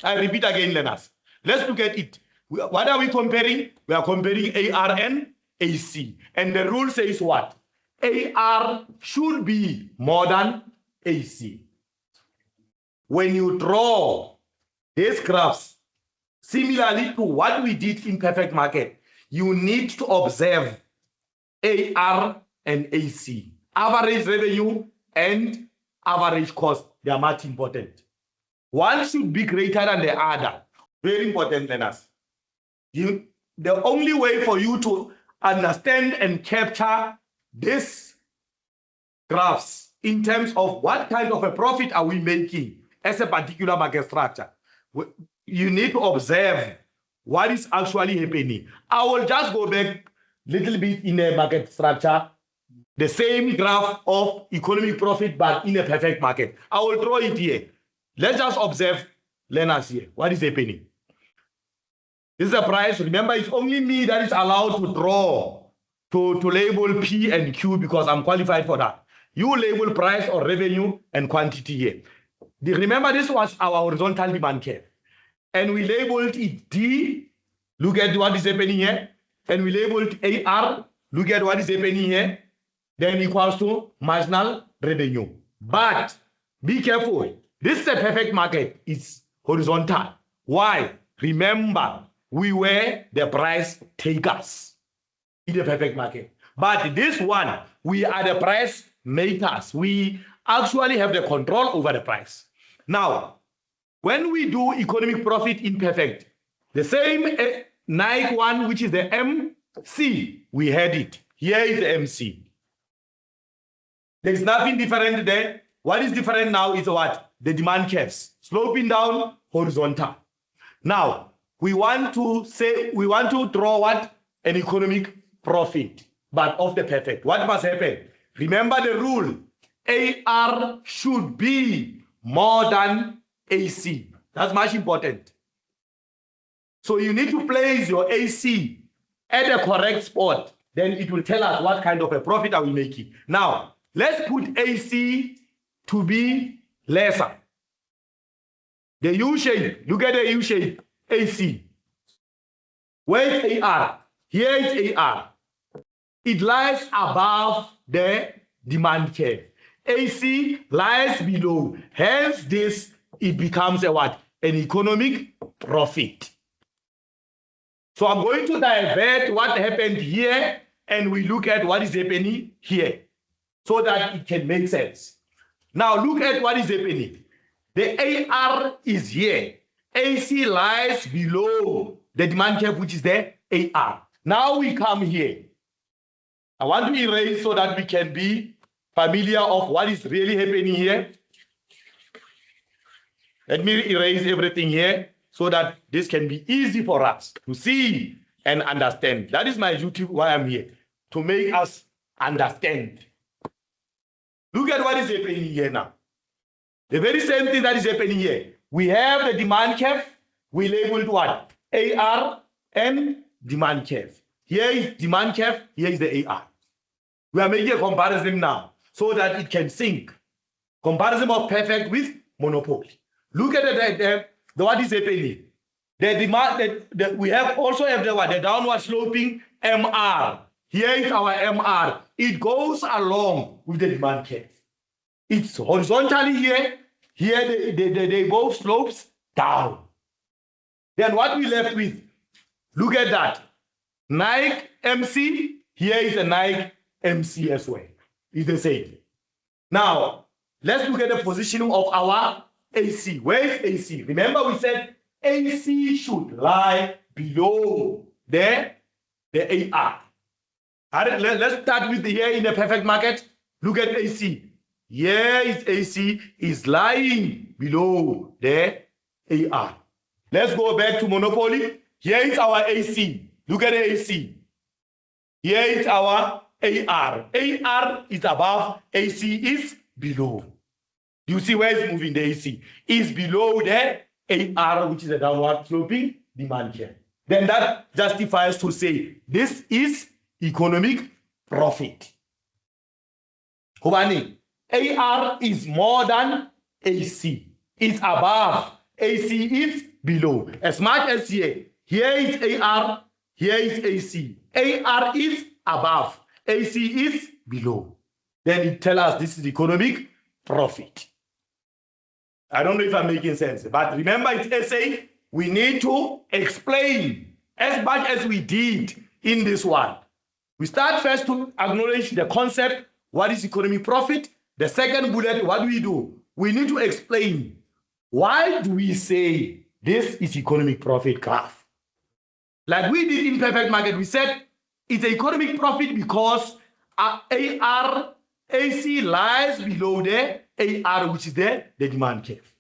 Speaker 1: I repeat again, learners. Let's look at it. What are we comparing? We are comparing AR and AC. And the rule says what? AR should be more than AC. When you draw these graphs, similarly to what we did in perfect market, you need to observe AR and AC, average revenue and average cost. They are much important. One should be greater than the other. Very important, learners. The only way for you to understand and capture these graphs in terms of what kind of a profit are we making as a particular market structure, you need to observe what is actually happening. I will just go back a little bit in a market structure, the same graph of economic profit, but in a perfect market. I will draw it here. Let's just observe, learners here. What is happening? This is a price. Remember, it's only me that is allowed to draw, to label P and Q because I'm qualified for that. You label price or revenue and quantity here. Remember, this was our horizontal demand curve. And we labeled it D. Look at what is happening here. And we labeled AR. Look at what is happening here. Then equals to marginal revenue. But be careful. This is a perfect market. It's horizontal. Why? Remember, we were the price takers in the perfect market. But this one, we are the price makers. We actually have the control over the price. Now, when we do economic profit in perfect, the same Nike one, which is the MC, we had it. Here is the MC. There's nothing different there. What is different now is what? The demand curves, sloping down, horizontal. Now, we want to draw what? An economic profit, but of the perfect. What must happen? Remember the rule. AR should be more than AC. That's much important. So you need to place your AC at the correct spot. Then it will tell us what kind of a profit are we making. Now, let's put AC to be lesser. The U shape, look at the U shape, AC. Where is AR? Here is AR. It lies above the demand curve. AC lies below. Hence, it becomes a what? An economic profit. So I'm going to divert what happened here and we look at what is happening here so that it can make sense. Now look at what is happening. The AR is here. AC lies below the demand curve, which is the AR. Now we come here. I want to erase so that we can be familiar of what is really happening here. Let me erase everything here so that this can be easy for us to see and understand. That is my duty why I'm here, to make us understand. Look at what is happening here now. The very same thing that is happening here. We have the demand curve. We labeled what? AR and demand curve. Here is demand curve. Here is the AR. We are making a comparison now so that it can sync. Comparison of perfect with monopoly. Look at what is happening. The demand we also have the downward sloping MR. Here is our MR. It goes along with the demand curve. It's horizontally here. Here they both slopes down. Then what we left with? Look at that. Nike MC. Here is a Nike MC as well. It's the same. Now, let's look at the positioning of our AC. Where is AC? Remember we said AC should lie below the AR. Let's start with here in the perfect market. Look at AC. Here is AC is lying below the AR. Let's go back to monopoly. Here is our AC. Look at the AC. Here is our AR. AR is above, AC is below. You see where it's moving? The AC is below the AR, which is a downward sloping demand here. Then that justifies to say this is economic profit. Hobani, AR is more than AC. It's above. AC is below. As much as here is AR, here is AC. AR is above. AC is below. Then it tells us this is economic profit. I don't know if I'm making sense, but remember it's essay. We need to explain as much as we did in this one. We start first to acknowledge the concept, what is economic profit? The second bullet, what do? We need to explain why do we say this is economic profit graph? Like we did in perfect market, we said it's economic profit because AR, AC lies below the AR, which is the demand curve.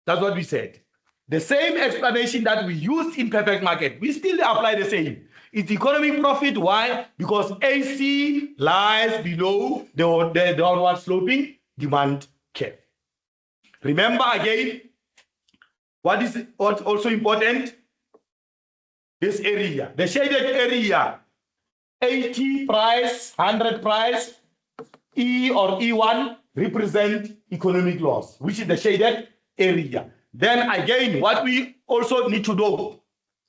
Speaker 1: That's what we said. The same explanation that we used in perfect market, we still apply the same. It's economic profit. Why? Because AC lies below the downward sloping demand curve. Remember again, what's also important? This area, the shaded area, 80 price, 100 price, E or E1 represent economic loss, which is the shaded area. Then again, what we also need to do,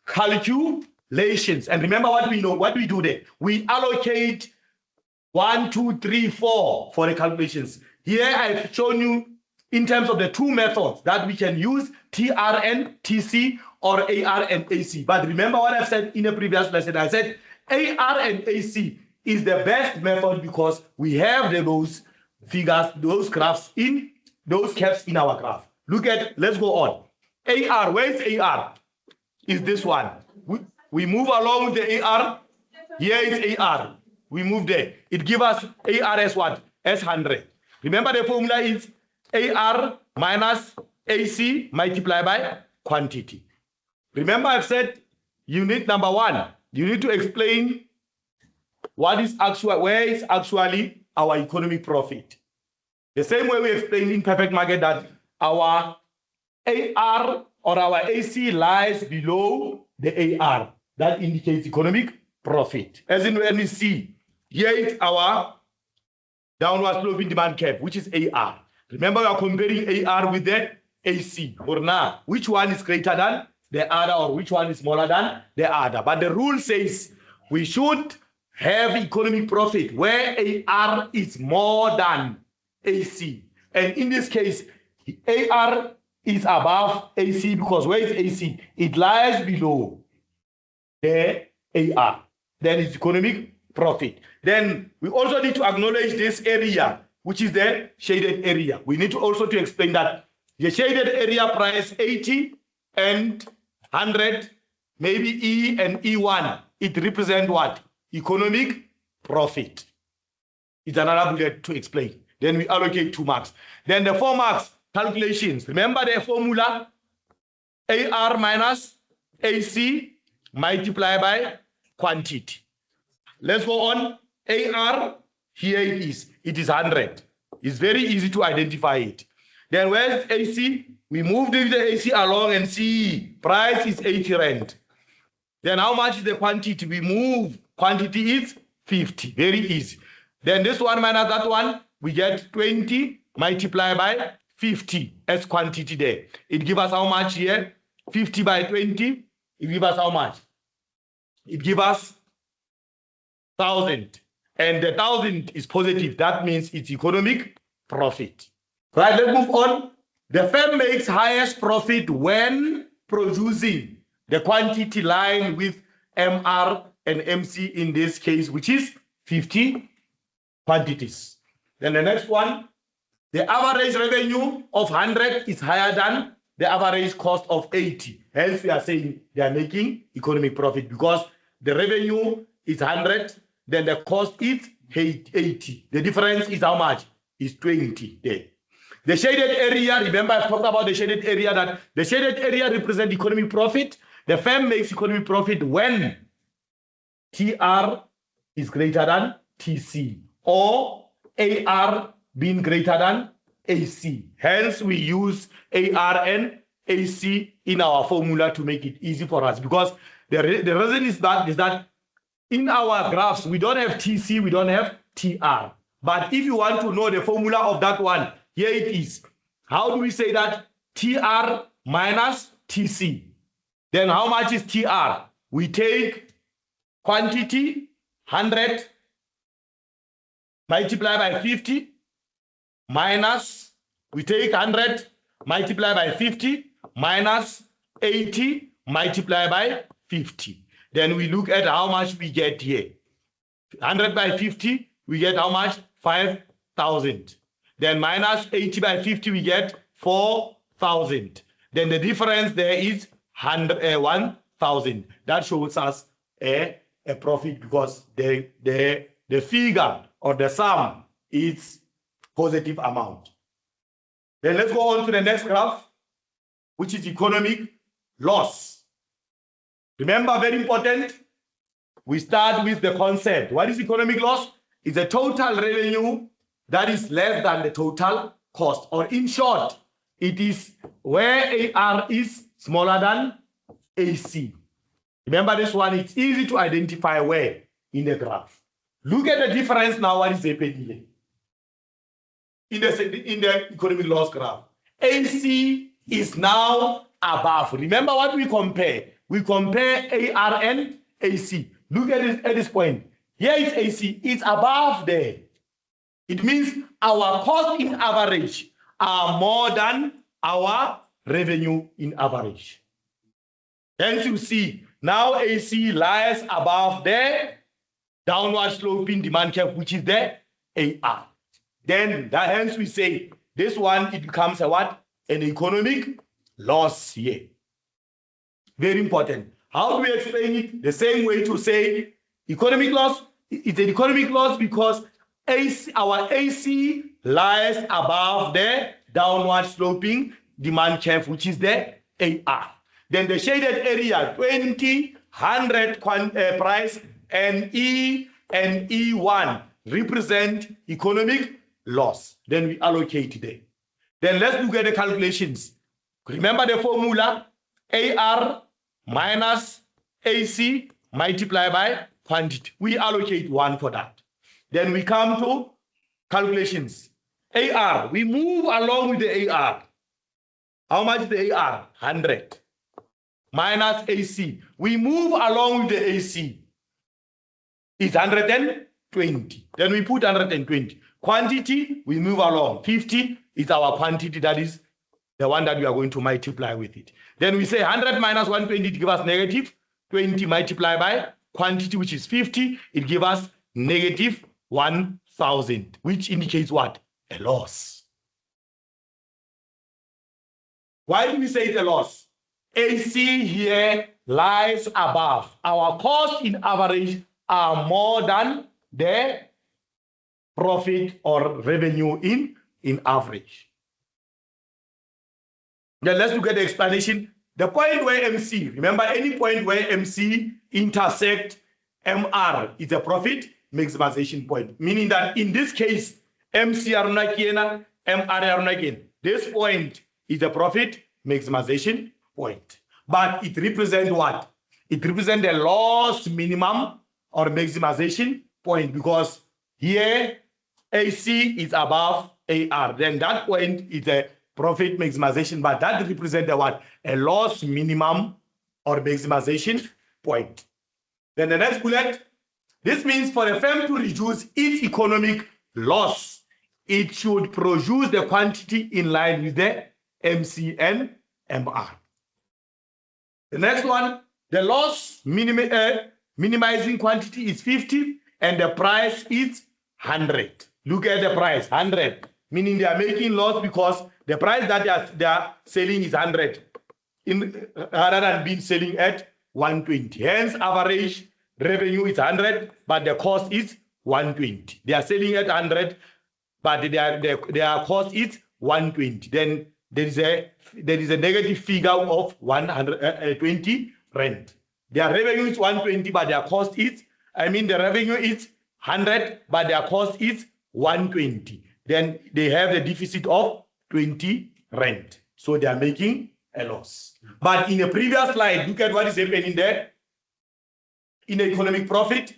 Speaker 1: calculations. And remember what we know, what we do there. We allocate 1, 2, 3, 4 for the calculations. Here I've shown you in terms of the two methods that we can use, TRN, TC, or AR and AC. But remember what I've said in a previous lesson. I said AR and AC is the best method because we have those figures, those graphs in those curves in our graph. Look at, let's go on. AR, where is AR? Is this one. We move along with the AR. Here is AR. We move there. It gives us AR as what? As 100. Remember the formula is AR minus AC multiplied by quantity. Remember I've said unit number 1. You need to explain what is actual, where is actually our economic profit. The same way we explained in perfect market that our AR or our AC lies below the AR. That indicates economic profit. As in when we see, here is our downward sloping demand curve, which is AR. Remember we are comparing AR with the AC. Or now, which one is greater than the other or which one is smaller than the other. But the rule says we should have economic profit where AR is more than AC. And in this case, AR is above AC because where is AC? It lies below the AR. Then it's economic profit. Then we also need to acknowledge this area, which is the shaded area. We need to also to explain that the shaded area price 80 and 100, maybe E and E1, it represents what? Economic profit. It's another bullet to explain. Then we allocate 2 marks. Then the 4 marks, calculations. Remember the formula? AR minus AC multiplied by quantity. Let's go on. AR, here it is. It is 100. It's very easy to identify it. Then where's AC? We move the AC along and see price is 80 rand. Then how much is the quantity? We move. Quantity is 50. Very easy. Then this one minus that one, we get 20 multiplied by 50 as quantity there. It gives us how much here? 50 by 20. It gives us how much? It gives us 1,000. And the 1,000 is positive. That means it's economic profit. Right, let's move on. The firm makes highest profit when producing the quantity line with MR and MC in this case, which is 50 quantities. Then the next one, the average revenue of 100 is higher than the average cost of 80. Hence, we are saying they are making economic profit because the revenue is 100, then the cost is 80. The difference is how much? Is 20 there. The shaded area, remember I've talked about the shaded area, that the shaded area represents economic profit. The firm makes economic profit when TR is greater than TC or AR being greater than AC. Hence, we use AR and AC in our formula to make it easy for us, because the reason is that in our graphs, we don't have TC, we don't have TR. But if you want to know the formula of that one, here it is. How do we say that? TR minus TC. Then how much is TR? We take quantity, 100, multiply by 50, minus, we take 100, multiply by 50, minus 80, multiply by 50. Then we look at how much we get here. 100 by 50, we get how much? 5,000. Then minus 80 by 50, we get 4,000. Then the difference there is 1,000. That shows us a profit, because the figure or the sum is positive amount. Then let's go on to the next graph, which is economic loss. Remember, very important, we start with the concept. What is economic loss? It's a total revenue that is less than the total cost. Or in short, it is where AR is smaller than AC. Remember this one, it's easy to identify where in the graph. Look at the difference now, what is happening here. In the economic loss graph. AC is now above. Remember what we compare? We compare AR and AC. Look at this point. Here is AC. It's above there. It means our cost in average are more than our revenue in average. Hence you see, now AC lies above the downward sloping demand curve, which is the AR. Then hence we say this one, it becomes a what? An economic loss here. Very important. How do we explain it? The same way to say economic loss. It's an economic loss because our AC lies above the downward sloping demand curve, which is the AR. Then the shaded area, 20, 100 price, and E and E1 represent economic loss. Then we allocate there. Then let's look at the calculations. Remember the formula, AR minus AC multiplied by quantity. We allocate 1 for that. Then we come to calculations. AR, we move along with the AR. How much is the AR? 100. Minus AC. We move along with the AC. It's 120. Then we put 120. Quantity, we move along. 50 is our quantity, that is the one that we are going to multiply with it. Then we say 100 minus 120 to give us negative 20 multiplied by quantity, which is 50. It gives us negative 1,000, which indicates what? A loss. Why do we say it's a loss? AC here lies above. Our cost in average are more than the profit or revenue in average. Then let's look at the explanation. The point where MC, remember any point where MC intersect MR is a profit maximization point. Meaning that in this case, MC aruna kiena, MR aruna kiena. This point is a profit maximization point. But it represents what? It represents the loss minimum or maximization point, because here AC is above AR. Then that point is a profit maximization, but that represents what? A loss minimum or maximization point. Then the next bullet, this means for a firm to reduce its economic loss, it should produce the quantity in line with the MC and MR. The next one, the loss minimizing quantity is 50 and the price is 100. Look at the price, 100, meaning they are making loss because the price that they are selling is 100 rather than being selling at 120. Hence, average revenue is 100, but the cost is 120. They are selling at 100, but their cost is 120. Then there is a negative figure of 120 rand. Their revenue is 120, but their cost is, the revenue is 100, but their cost is 120. Then they have a deficit of 20 rand. So they are making a loss. But in the previous slide, look at what is happening there. In the economic profit,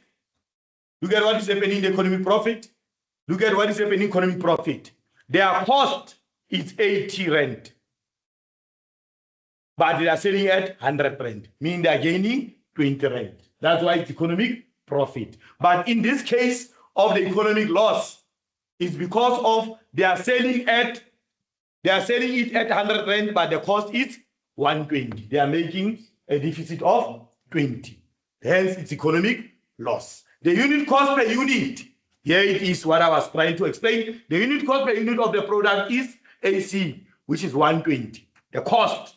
Speaker 1: look at what is happening in the economic profit. Look at what is happening in economic profit. Their cost is 80 rand. But they are selling at 100 rand, meaning they are gaining 20 rand. That's why it's economic profit. But in this case of the economic loss, it's because of they are selling it at 100 rand, but the cost is 120. They are making a deficit of 20. Hence, it's economic loss. The unit cost per unit, here it is what I was trying to explain. The unit cost per unit of the product is AC, which is 120. The cost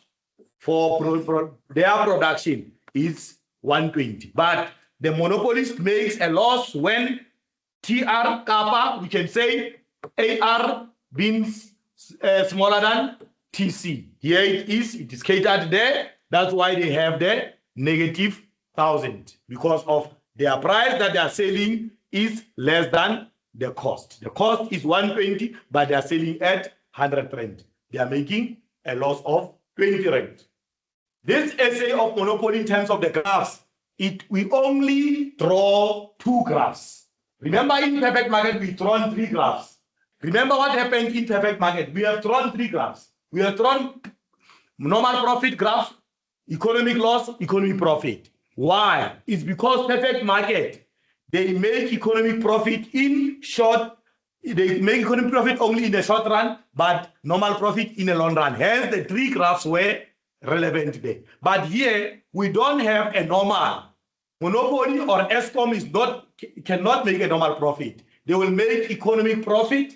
Speaker 1: for their production is 120. But the monopolist makes a loss when TR kappa, we can say AR being smaller than TC. Here it is catered there. That's why they have the negative 1,000, because of their price that they are selling is less than the cost. The cost is 120, but they are selling at 100 rand. They are making a loss of 20 rand. This essay of monopoly in terms of the graphs, we only draw 2 graphs. Remember in perfect market, we've drawn 3 graphs. Remember what happened in perfect market? We have drawn 3 graphs. We have drawn normal profit graph, economic loss, economic profit. Why? It's because perfect market, they make economic profit in short, they make economic profit only in the short run, but normal profit in the long run. Hence, the 3 graphs were relevant there. But here, we don't have a normal. Monopoly or ESCOM cannot make a normal profit. They will make economic profit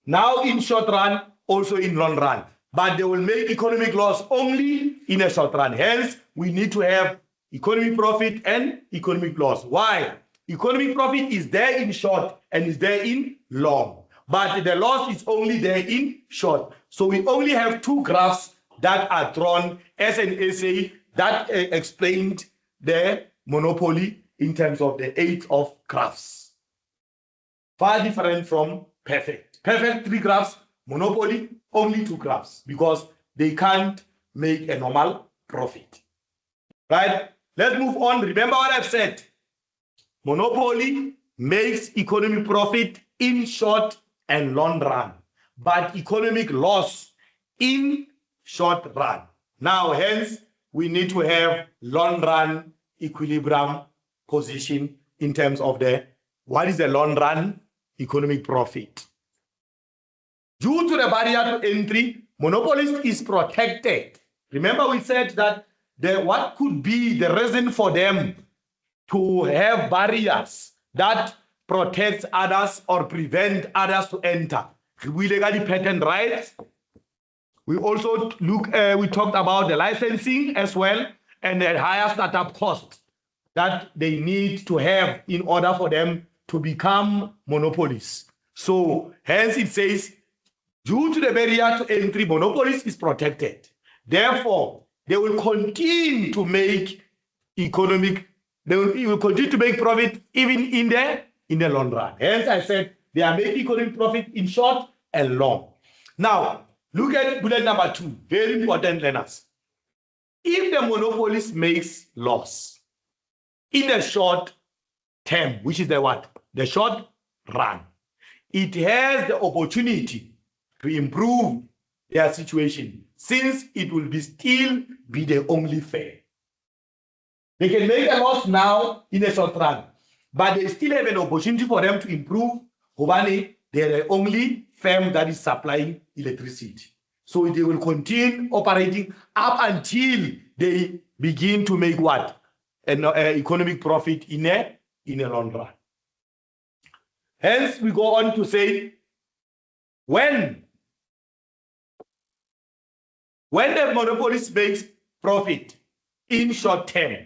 Speaker 1: now in short run, also in long run. But they will make economic loss only in a short run. Hence, we need to have economic profit and economic loss. Why? Economic profit is there in short and is there in long. But the loss is only there in short. So we only have 2 graphs that are drawn as an essay that explained the monopoly in terms of the 8 of graphs. Far different from perfect. Perfect 3 graphs, monopoly only 2 graphs because they can't make a normal profit. Right? Let's move on. Remember what I've said. Monopoly makes economic profit in short and long run, but economic loss in short run. Now, hence, we need to have long run equilibrium position in terms of what is the long run economic profit. Due to the barrier to entry, monopolist is protected. Remember we said that what could be the reason for them to have barriers that protects others or prevent others to enter? We legally patent rights. We also we talked about the licensing as well and the higher startup costs that they need to have in order for them to become monopolists. So hence it says, due to the barrier to entry, monopolist is protected. Therefore, they will continue to make profit even in the long run. Hence, I said they are making economic profit in short and long. Now, look at bullet number 2. Very important, learners. If the monopolist makes loss in the short term, which is the what? The short run, it has the opportunity to improve their situation, since it will still be the only fair. They can make a loss now in a short run, but they still have an opportunity for them to improve. They are the only firm that is supplying electricity. So they will continue operating up until they begin to make what? An economic profit in a long run. Hence, we go on to say, when the monopolist makes profit in short term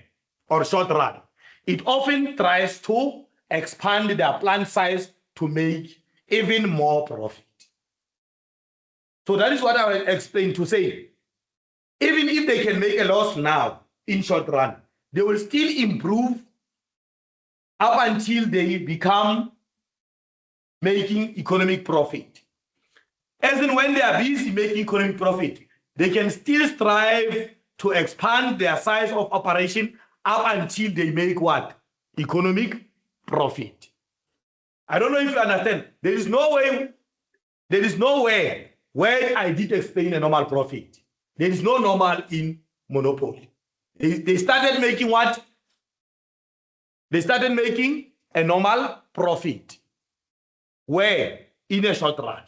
Speaker 1: or short run, it often tries to expand their plant size to make even more profit. So that is what I will explain to say. Even if they can make a loss now in short run, they will still improve up until they become making economic profit. As in when they are busy making economic profit, they can still strive to expand their size of operation up until they make what? Economic profit. I don't know if you understand. There is no way where I did explain a normal profit. There is no normal in monopoly. They started making what? They started making a normal profit. Where? In a short run.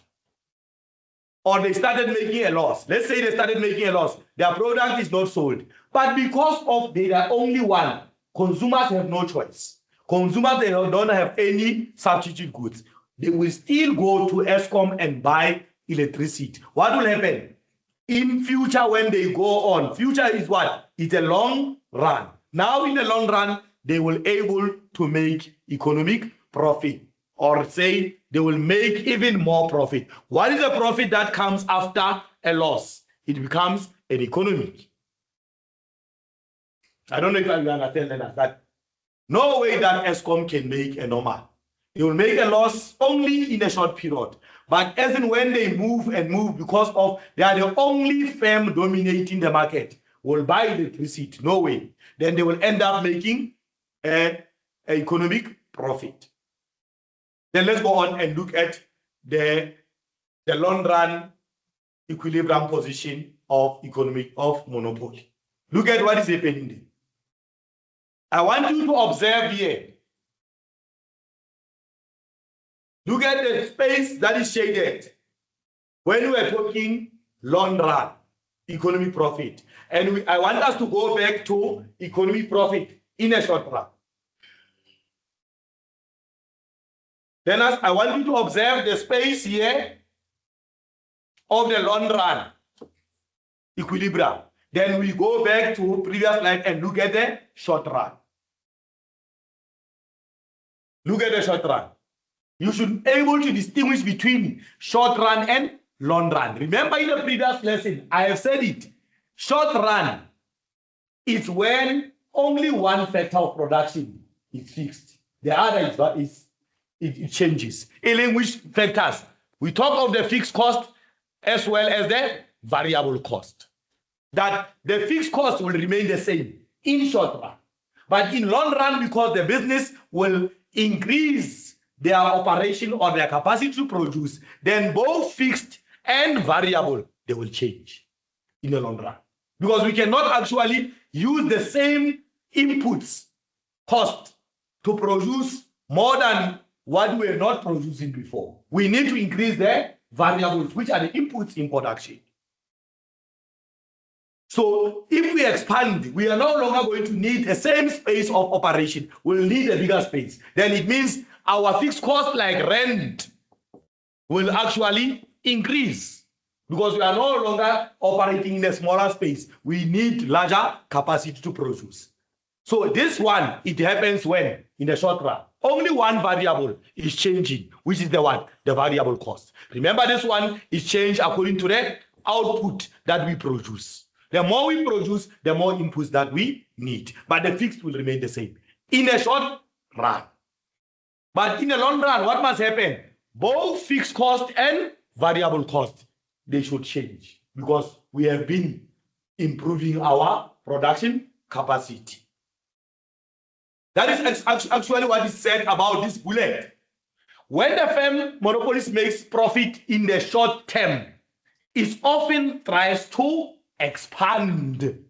Speaker 1: Or they started making a loss. Let's say they started making a loss. Their product is not sold. But because of they are only one, consumers have no choice. Consumers, they don't have any substitute goods. They will still go to Eskom and buy electricity. What will happen? In future, when they go on, future is what? It's a long run. Now, in the long run, they will able to make economic profit, or say they will make even more profit. What is the profit that comes after a loss? It becomes an economic. I don't know if you understand that. No way that Eskom can make a normal. They will make a loss only in a short period. But as in when they move and move, because of they are the only firm dominating the market, will buy electricity. No way. Then they will end up making an economic profit. Then let's go on and look at the long run equilibrium position of monopoly. Look at what is happening there. I want you to observe here. Look at the space that is shaded. When we are talking long run economic profit, and I want us to go back to economic profit in a short run. Then I want you to observe the space here of the long run equilibrium. Then we go back to previous slide and look at the short run. Look at the short run. You should be able to distinguish between short run and long run. Remember in the previous lesson, I have said it. Short run is when only one factor of production is fixed. The other it changes. In which factors? We talk of the fixed cost as well as the variable cost. That the fixed cost will remain the same in short run. But in long run, because the business will increase their operation or their capacity to produce, then both fixed and variable, they will change in the long run. Because we cannot actually use the same inputs cost to produce more than what we are not producing before. We need to increase the variables, which are the inputs in production. So if we expand, we are no longer going to need the same space of operation. We'll need a bigger space. Then it means our fixed cost like rent will actually increase because we are no longer operating in a smaller space. We need larger capacity to produce. So this one, it happens when? In the short run. Only one variable is changing, which is the what? The variable cost. Remember, this one is changed according to the output that we produce. The more we produce, the more inputs that we need. But the fixed will remain the same in a short run. But in the long run, what must happen? Both fixed cost and variable cost, they should change because we have been improving our production capacity. That is actually what is said about this bullet. When the firm monopolist makes profit in the short term, it often tries to expand.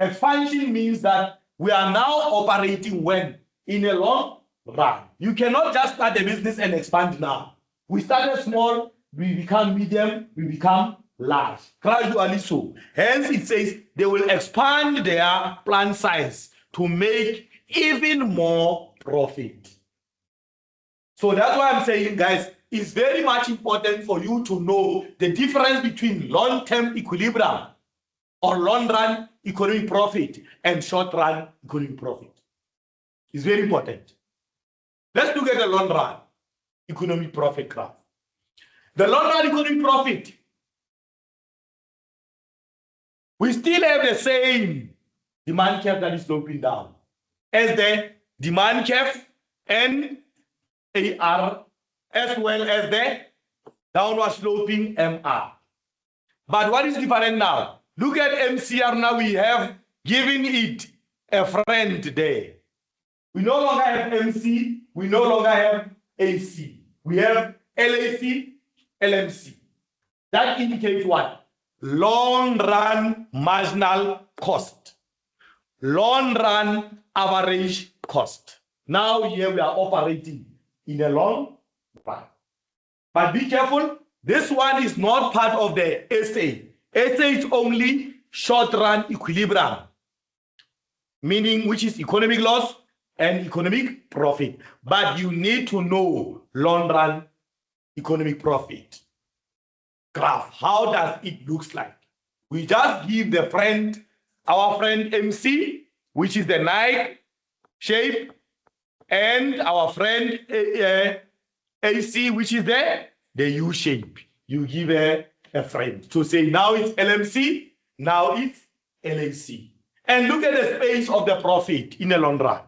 Speaker 1: Expansion means that we are now operating when? In a long run. You cannot just start a business and expand now. We started small, we become medium, we become large. Gradually so. Hence it says they will expand their plant size to make even more profit. So that's why I'm saying, guys, it's very much important for you to know the difference between long-term equilibrium or long-run economic profit and short-run economic profit. It's very important. Let's look at the long run economic profit graph. The long run economic profit, we still have the same demand curve that is sloping down as the demand curve NAR, as well as the downward sloping MR. But what is different now? Look at MCR now. We have given it a friend there. We no longer have MC. We no longer have AC. We have LAC, LMC. That indicates what? Long run marginal cost. Long run average cost. Now here we are operating in a long run. But be careful, this one is not part of the SA. SA is only short run equilibrium, meaning which is economic loss and economic profit. But you need to know long run economic profit graph. How does it look like? We just give the friend, our friend MC, which is the Nike shape, and our friend AC, which is the U shape. You give a friend to say now it's LMC, now it's LAC. And look at the space of the profit in a long run.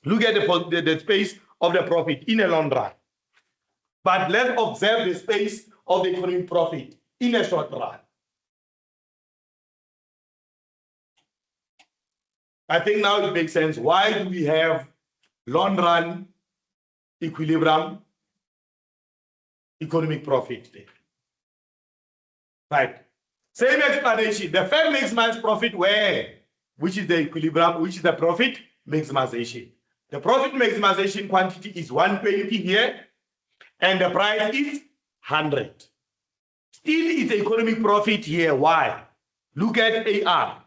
Speaker 1: Look at the space of the profit in a long run. But let's observe the space of the economic profit in a short run. I think now it makes sense. Why do we have long run equilibrium economic profit there? Right. Same explanation. The firm maximized profit where? Which is the equilibrium, which is the profit maximization. The profit maximization quantity is 120 here, and the price is 100. Still, it's economic profit here. Why? Look at AR.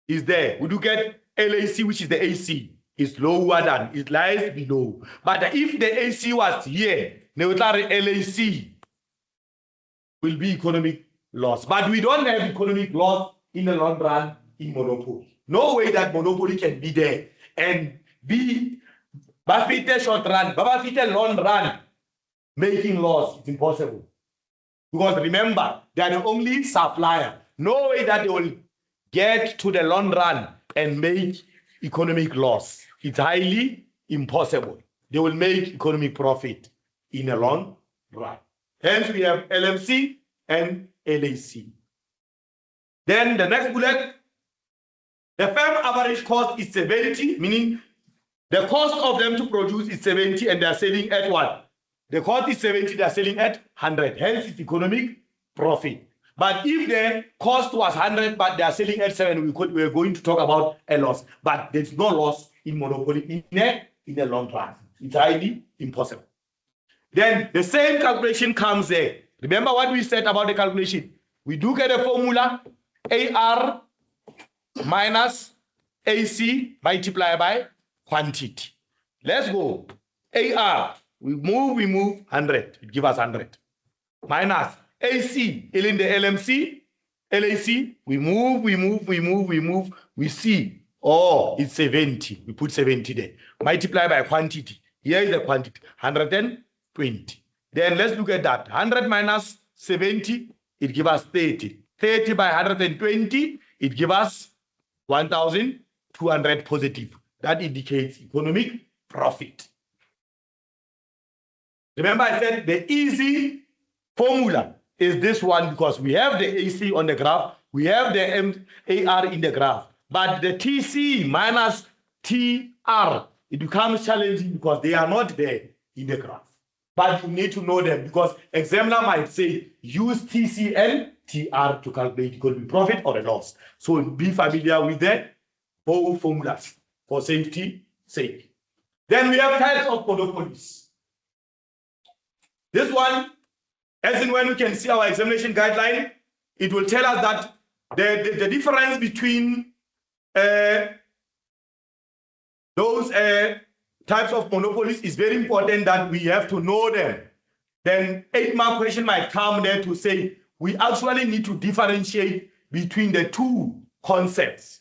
Speaker 1: Is there. We look at LAC, which is the AC. It's lower than, it lies below. But if the AC was here, LAC will be economic loss. But we don't have economic loss in the long run in monopoly. No way that monopoly can be there and be Buffett short run, Buffett long run making loss. It's impossible. Because remember, they are the only supplier. No way that they will get to the long run and make economic loss. It's highly impossible. They will make economic profit in a long run. Hence, we have LMC and LAC. Then the next bullet, the firm average cost is 70, meaning the cost of them to produce is 70 and they are selling at what? The cost is 70, they are selling at 100. Hence, it's economic profit. But if the cost was 100, but they are selling at 7, we're going to talk about a loss. But there's no loss in monopoly in the long run. It's highly impossible. Then the same calculation comes there. Remember what we said about the calculation? We do get a formula, AR minus AC multiplied by quantity. Let's go. AR, we move 100. It gives us 100. Minus AC, in the LMC, LAC, we move, we see, oh, it's 70. We put 70 there. Multiply by quantity. Here is the quantity, 120. Then let's look at that. 100 minus 70, it gives us 30. 30 by 120, it gives us 1,200 positive. That indicates economic profit. Remember I said the easy formula is this one because we have the AC on the graph, we have the MAR in the graph, but the TC minus TR, it becomes challenging because they are not there in the graph. But you need to know them because examiner might say use TC and TR to calculate economic profit or a loss. So be familiar with the both formulas for safety sake. Then we have types of monopolies. This one, as in when we can see our examination guideline, it will tell us that the difference between those types of monopolies is very important that we have to know them. Then 8-mark question might come there to say we actually need to differentiate between the two concepts,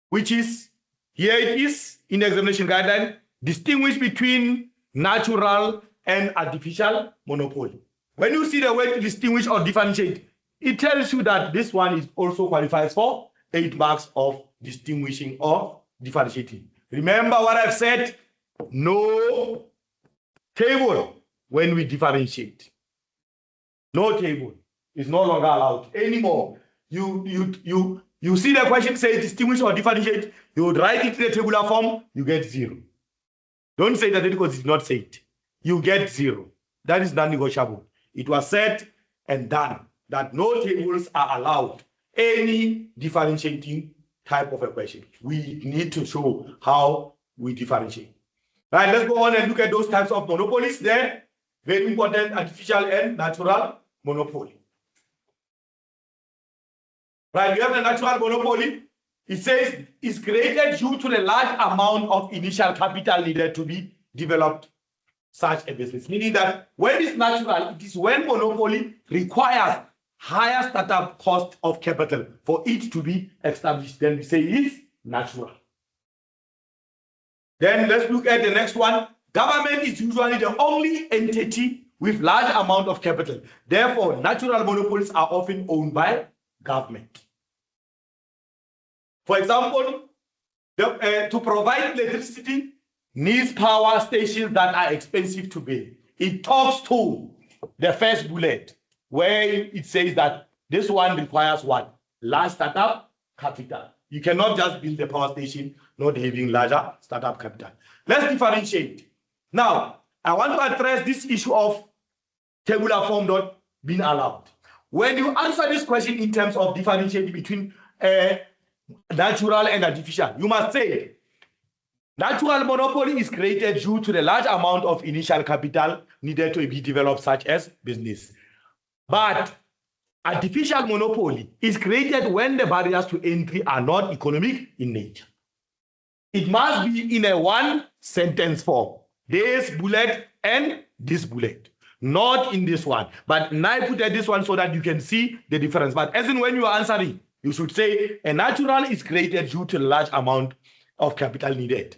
Speaker 1: which is Here it is in the examination guideline, distinguish between natural and artificial monopoly. When you see the word distinguish or differentiate, it tells you that this one is also qualifies for 8 marks of distinguishing or differentiating. Remember what I've said? No table when we differentiate. No table is no longer allowed anymore. You see the question says distinguish or differentiate, you would write it in the tabular form, you get 0. Don't say that because it's not said. You get 0. That is non-negotiable. It was said and done that no tables are allowed. Any differentiating type of a question. We need to show how we differentiate. Right, let's go on and look at those types of monopolies there. Very important, artificial and natural monopoly. Right, we have the natural monopoly. It says it's created due to the large amount of initial capital needed to be developed such a business. Meaning that when it's natural, it is when monopoly requires higher startup cost of capital for it to be established. Then we say it's natural. Then let's look at the next one. Government is usually the only entity with large amount of capital. Therefore, natural monopolies are often owned by government. For example, to provide electricity needs power stations that are expensive to build. It talks to the first bullet where it says that this one requires what? Large startup capital. You cannot just build a power station not having larger startup capital. Let's differentiate. Now, I want to address this issue of tabular form not being allowed. When you answer this question in terms of differentiating between natural and artificial, you must say natural monopoly is created due to the large amount of initial capital needed to be developed such as business. But artificial monopoly is created when the barriers to entry are not economic in nature. It must be in a one-sentence form. This bullet and this bullet. Not in this one. But now I put this one so that you can see the difference. But as in when you are answering, you should say a natural is created due to a large amount of capital needed.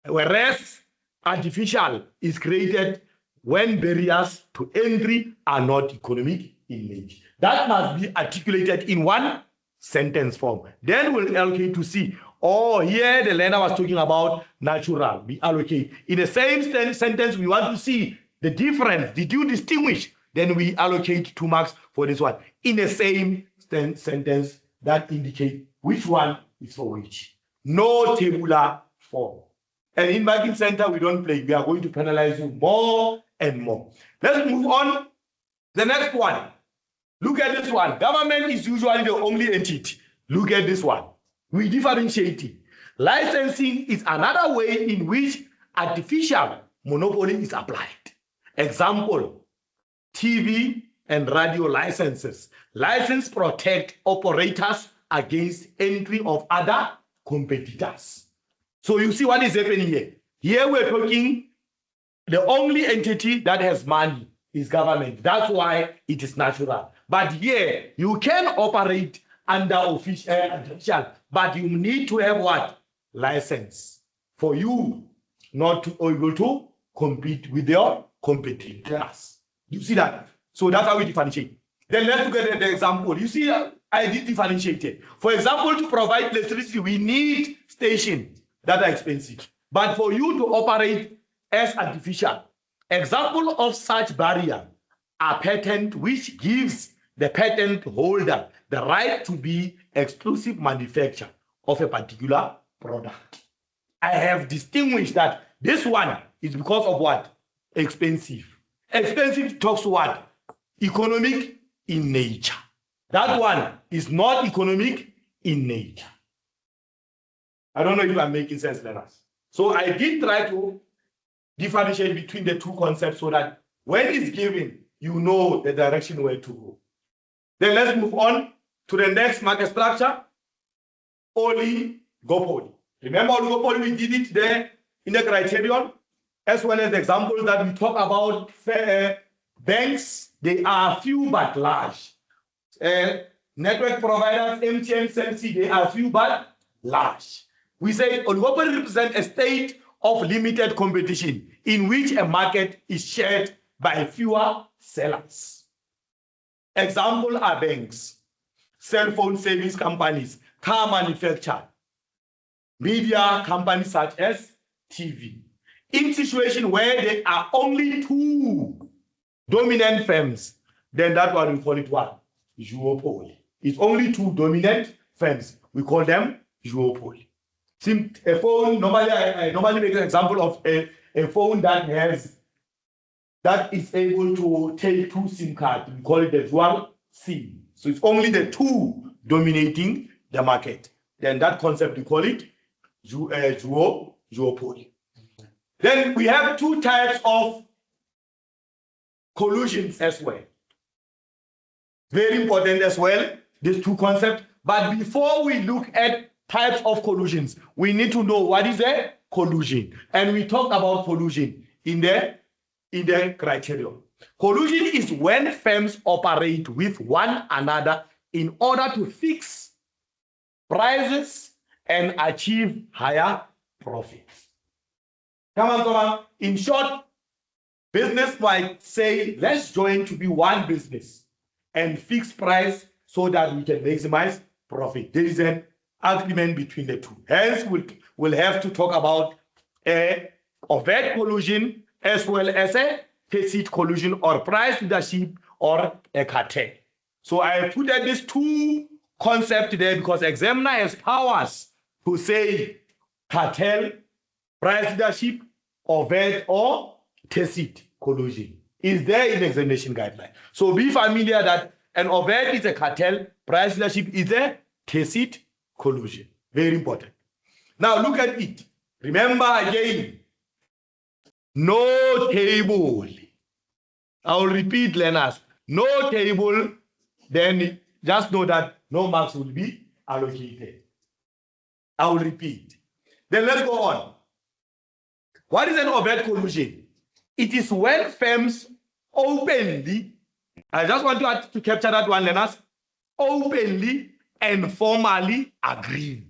Speaker 1: Whereas artificial is created when barriers to entry are not economic in nature. That must be articulated in one sentence form. Then we'll allocate to see. Oh, here the learner was talking about natural. We allocate. In the same sentence, we want to see the difference. Did you distinguish? Then we allocate 2 marks for this one. In the same sentence that indicate which one is for which. No tabular form. And in marking center, we don't play. We are going to penalize you more and more. Let's move on. The next one. Look at this one. Government is usually the only entity. Look at this one. We differentiate it. Licensing is another way in which artificial monopoly is applied. Example, TV and radio licenses. License protect operators against entry of other competitors. So you see what is happening here. Here we're talking the only entity that has money is government. That's why it is natural. But here you can operate under official, but you need to have what? License for you not to be able to compete with your competitors. You see that? So that's how we differentiate. Then let's look at the example. You see, I did differentiate it. For example, to provide electricity, we need stations that are expensive. But for you to operate as artificial, example of such barrier are patent, which gives the patent holder the right to be exclusive manufacturer of a particular product. I have distinguished that this one is because of what? Expensive. Expensive talks to what? Economic in nature. That one is not economic in nature. I don't know if I'm making sense, learners. So I did try to differentiate between the two concepts so that when it's given, you know the direction where to go. Then let's move on to the next market structure, oligopoly. Remember oligopoly, we did it there in the criterion, as well as the examples that we talk about. Banks, they are few but large. Network providers, MTN, CMC, they are few but large. We say oligopoly represents a state of limited competition in which a market is shared by fewer sellers. Examples are banks, cell phone service companies, car manufacturer, media companies such as TV. In situations where there are only two dominant firms, then that one we call it what? Duopoly. It's only two dominant firms. We call them duopoly. A phone, normally I normally make an example of a phone that is able to take two SIM cards. We call it the dual SIM. So it's only the two dominating the market. Then that concept we call it duopoly. Then we have two types of collusions as well. Very important as well, these two concepts. But before we look at types of collusions, we need to know what is a collusion. And we talked about collusion in the criterion. Collusion is when firms operate with one another in order to fix prices and achieve higher profits. Come on. In short, business might say, let's join to be one business and fix price so that we can maximize profit. There is an agreement between the two. Hence, we'll have to talk about a overt collusion as well as a tacit collusion or price leadership or a cartel. So I put at these two concepts there because examiner has powers to say cartel, price leadership, overt or tacit collusion. Is there in examination guideline. So be familiar that an overt is a cartel, price leadership is a tacit collusion. Very important. Now look at it. Remember again, no table. I will repeat, learners. No table, then just know that no marks will be allocated. I will repeat. Then let's go on. What is an overt collusion? It is when firms openly, I just want to capture that one, learners, openly and formally agree.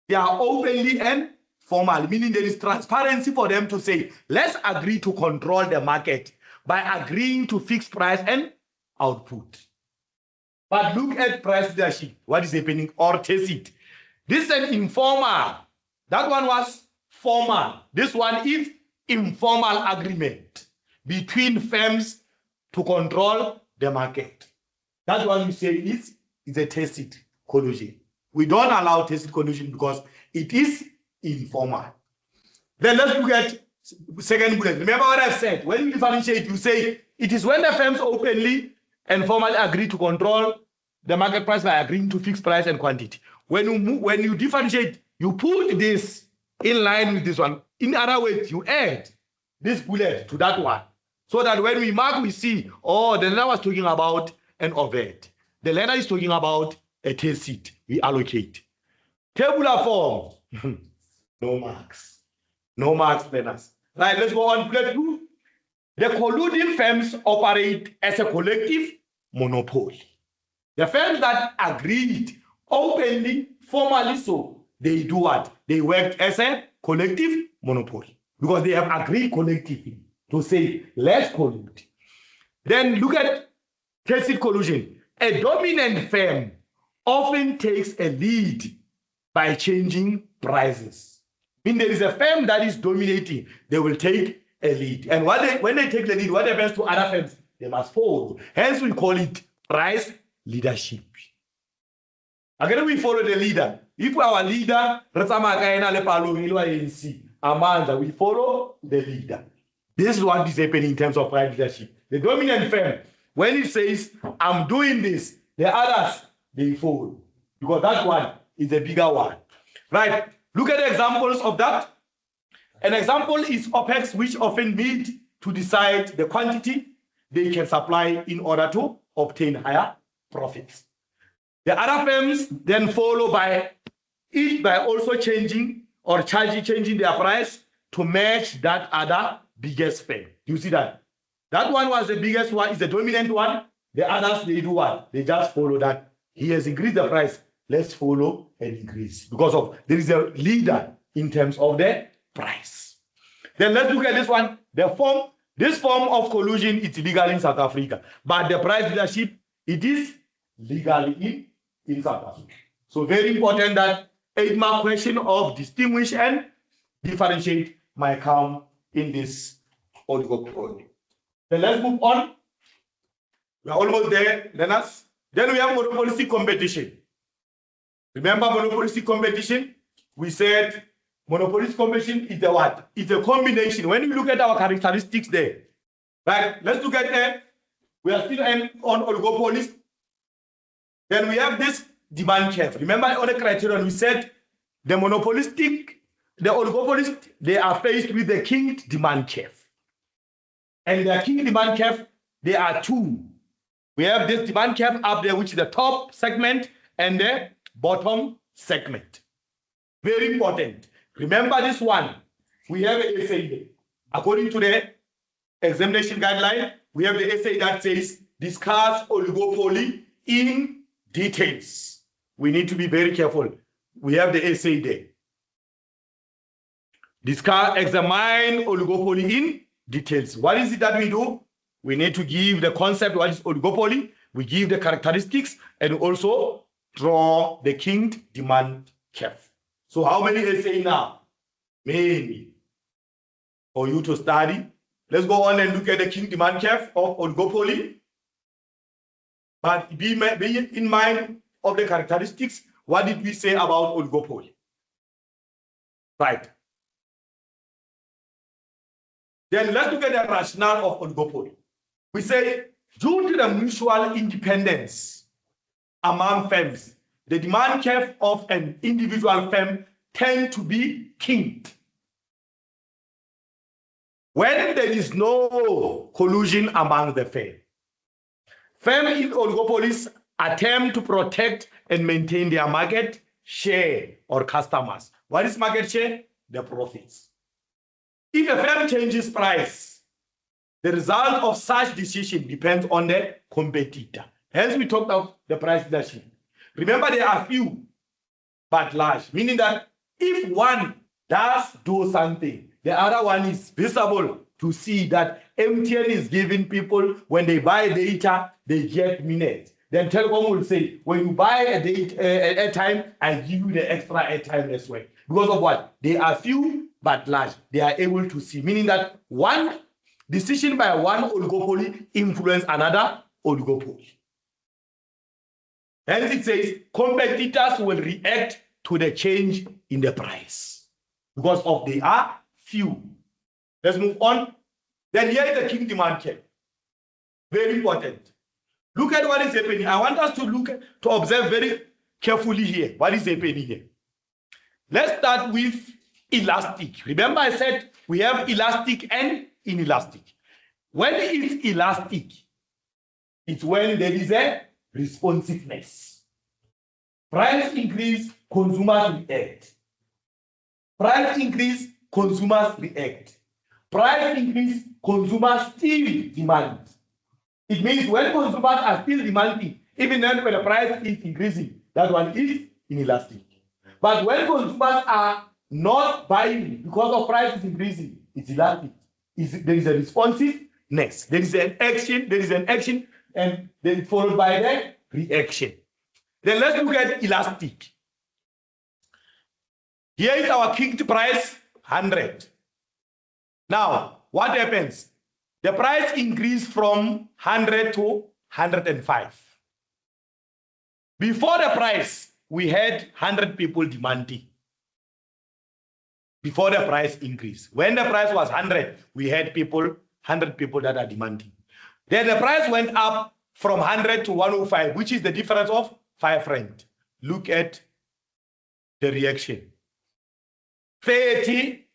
Speaker 1: They are openly and formally, meaning there is transparency for them to say, let's agree to control the market by agreeing to fix price and output. But look at price leadership, what is happening, or tacit. This is an informal. That one was formal. This one is informal agreement between firms to control the market. That one we say is a tacit collusion. We don't allow tacit collusion because it is informal. Then let's look at second bullet. Remember what I said. When you differentiate, you say it is when the firms openly and formally agree to control the market price by agreeing to fix price and quantity. When you differentiate, you put this in line with this one. In other words, you add this bullet to that one. So that when we mark, we see, oh, the learner was talking about an overt. The learner is talking about a tacit. We allocate. Tabular form. No marks. No marks, learners. Right, let's go on. Bullet 2. The colluding firms operate as a collective monopoly. The firms that agreed openly, formally, so they do what? They work as a collective monopoly because they have agreed collectively to say, let's collude. Then look at tacit collusion. A dominant firm often takes a lead by changing prices. When there is a firm that is dominating, they will take a lead. And when they take the lead, what happens to other firms? They must follow. Hence, we call it price leadership. Again, we follow the leader. If our leader, we follow the leader. This is what is happening in terms of price leadership. The dominant firm, when it says, I'm doing this, the others, they follow. Because that one is the bigger one. Right? Look at the examples of that. An example is OPEX, which often need to decide the quantity they can supply in order to obtain higher profits. The other firms then follow by also changing or changing their price to match that other biggest firm. You see that? That one was the biggest one, is the dominant one. The others, they do what? They just follow that. He has increased the price. let's follow and increase because of there is a leader in terms of the price. Then let's look at this one. This form of collusion is illegal in South Africa, but the price leadership, it is legal in South Africa. So very important that 8-mark question of distinguish and differentiate might come in this oligopoly. Then let's move on. We are almost there, learners. Then we have monopolistic competition. Remember monopolistic competition? We said monopolistic competition is the what? It's a combination. When we look at our characteristics there, right? Let's look at that. We are still on oligopolies. Then we have this demand curve. Remember on the criterion we said the oligopolists, they are faced with the king demand curve. And the king demand curve, there are two. We have this demand curve up there, which is the top segment and the bottom segment. Very important. Remember this one. We have an essay. According to the examination guideline, we have the essay that says discuss oligopoly in details. We need to be very careful. We have the essay there. Examine oligopoly in details. What is it that we do? We need to give the concept, what is oligopoly, we give the characteristics, and also draw the king demand curve. So how many essays now? Many. For you to study. Let's go on and look at the king demand curve of oligopoly. But be in mind of the characteristics. What did we say about oligopoly? Right. Then let's look at the rationale of oligopoly. We say, due to the mutual independence among firms, the demand curve of an individual firm tend to be kinked. When there is no collusion among the firms, firms in oligopolies attempt to protect and maintain their market share or customers. What is market share? The profits. If a firm changes price, the result of such decision depends on the competitor. Hence, we talked of the price leadership. Remember, there are few but large, meaning that if one does do something, the other one is visible to see that MTN is giving people, when they buy data, they get minutes. Then Telecom will say, when you buy a airtime, I give you the extra airtime as well. Because of what? They are few but large. They are able to see, meaning that one decision by one oligopoly influence another oligopoly. Hence it says competitors will react to the change in the price because of they are few. Let's move on. Then here is the king demand curve. Very important. Look at what is happening. I want us to observe very carefully here. What is happening here? Let's start with elastic. Remember I said we have elastic and inelastic. When it's elastic, it's when there is a responsiveness. Price increase, consumers react. Price increase, consumers react. Price increase, consumers still demand. It means when consumers are still demanding, even then when the price is increasing, that one is inelastic. But when consumers are not buying because of price is increasing, it's elastic. There is a responsiveness. There is an action, and then it's followed by the reaction. Then let's look at elastic. Here is our kicked price, 100. Now, what happens? The price increased from 100 to 105. Before the price, we had 100 people demanding. Before the price increase. When the price was 100, we had 100 people that are demanding. Then the price went up from 100 to 105, which is the difference of 5 rand. Look at the reaction. 30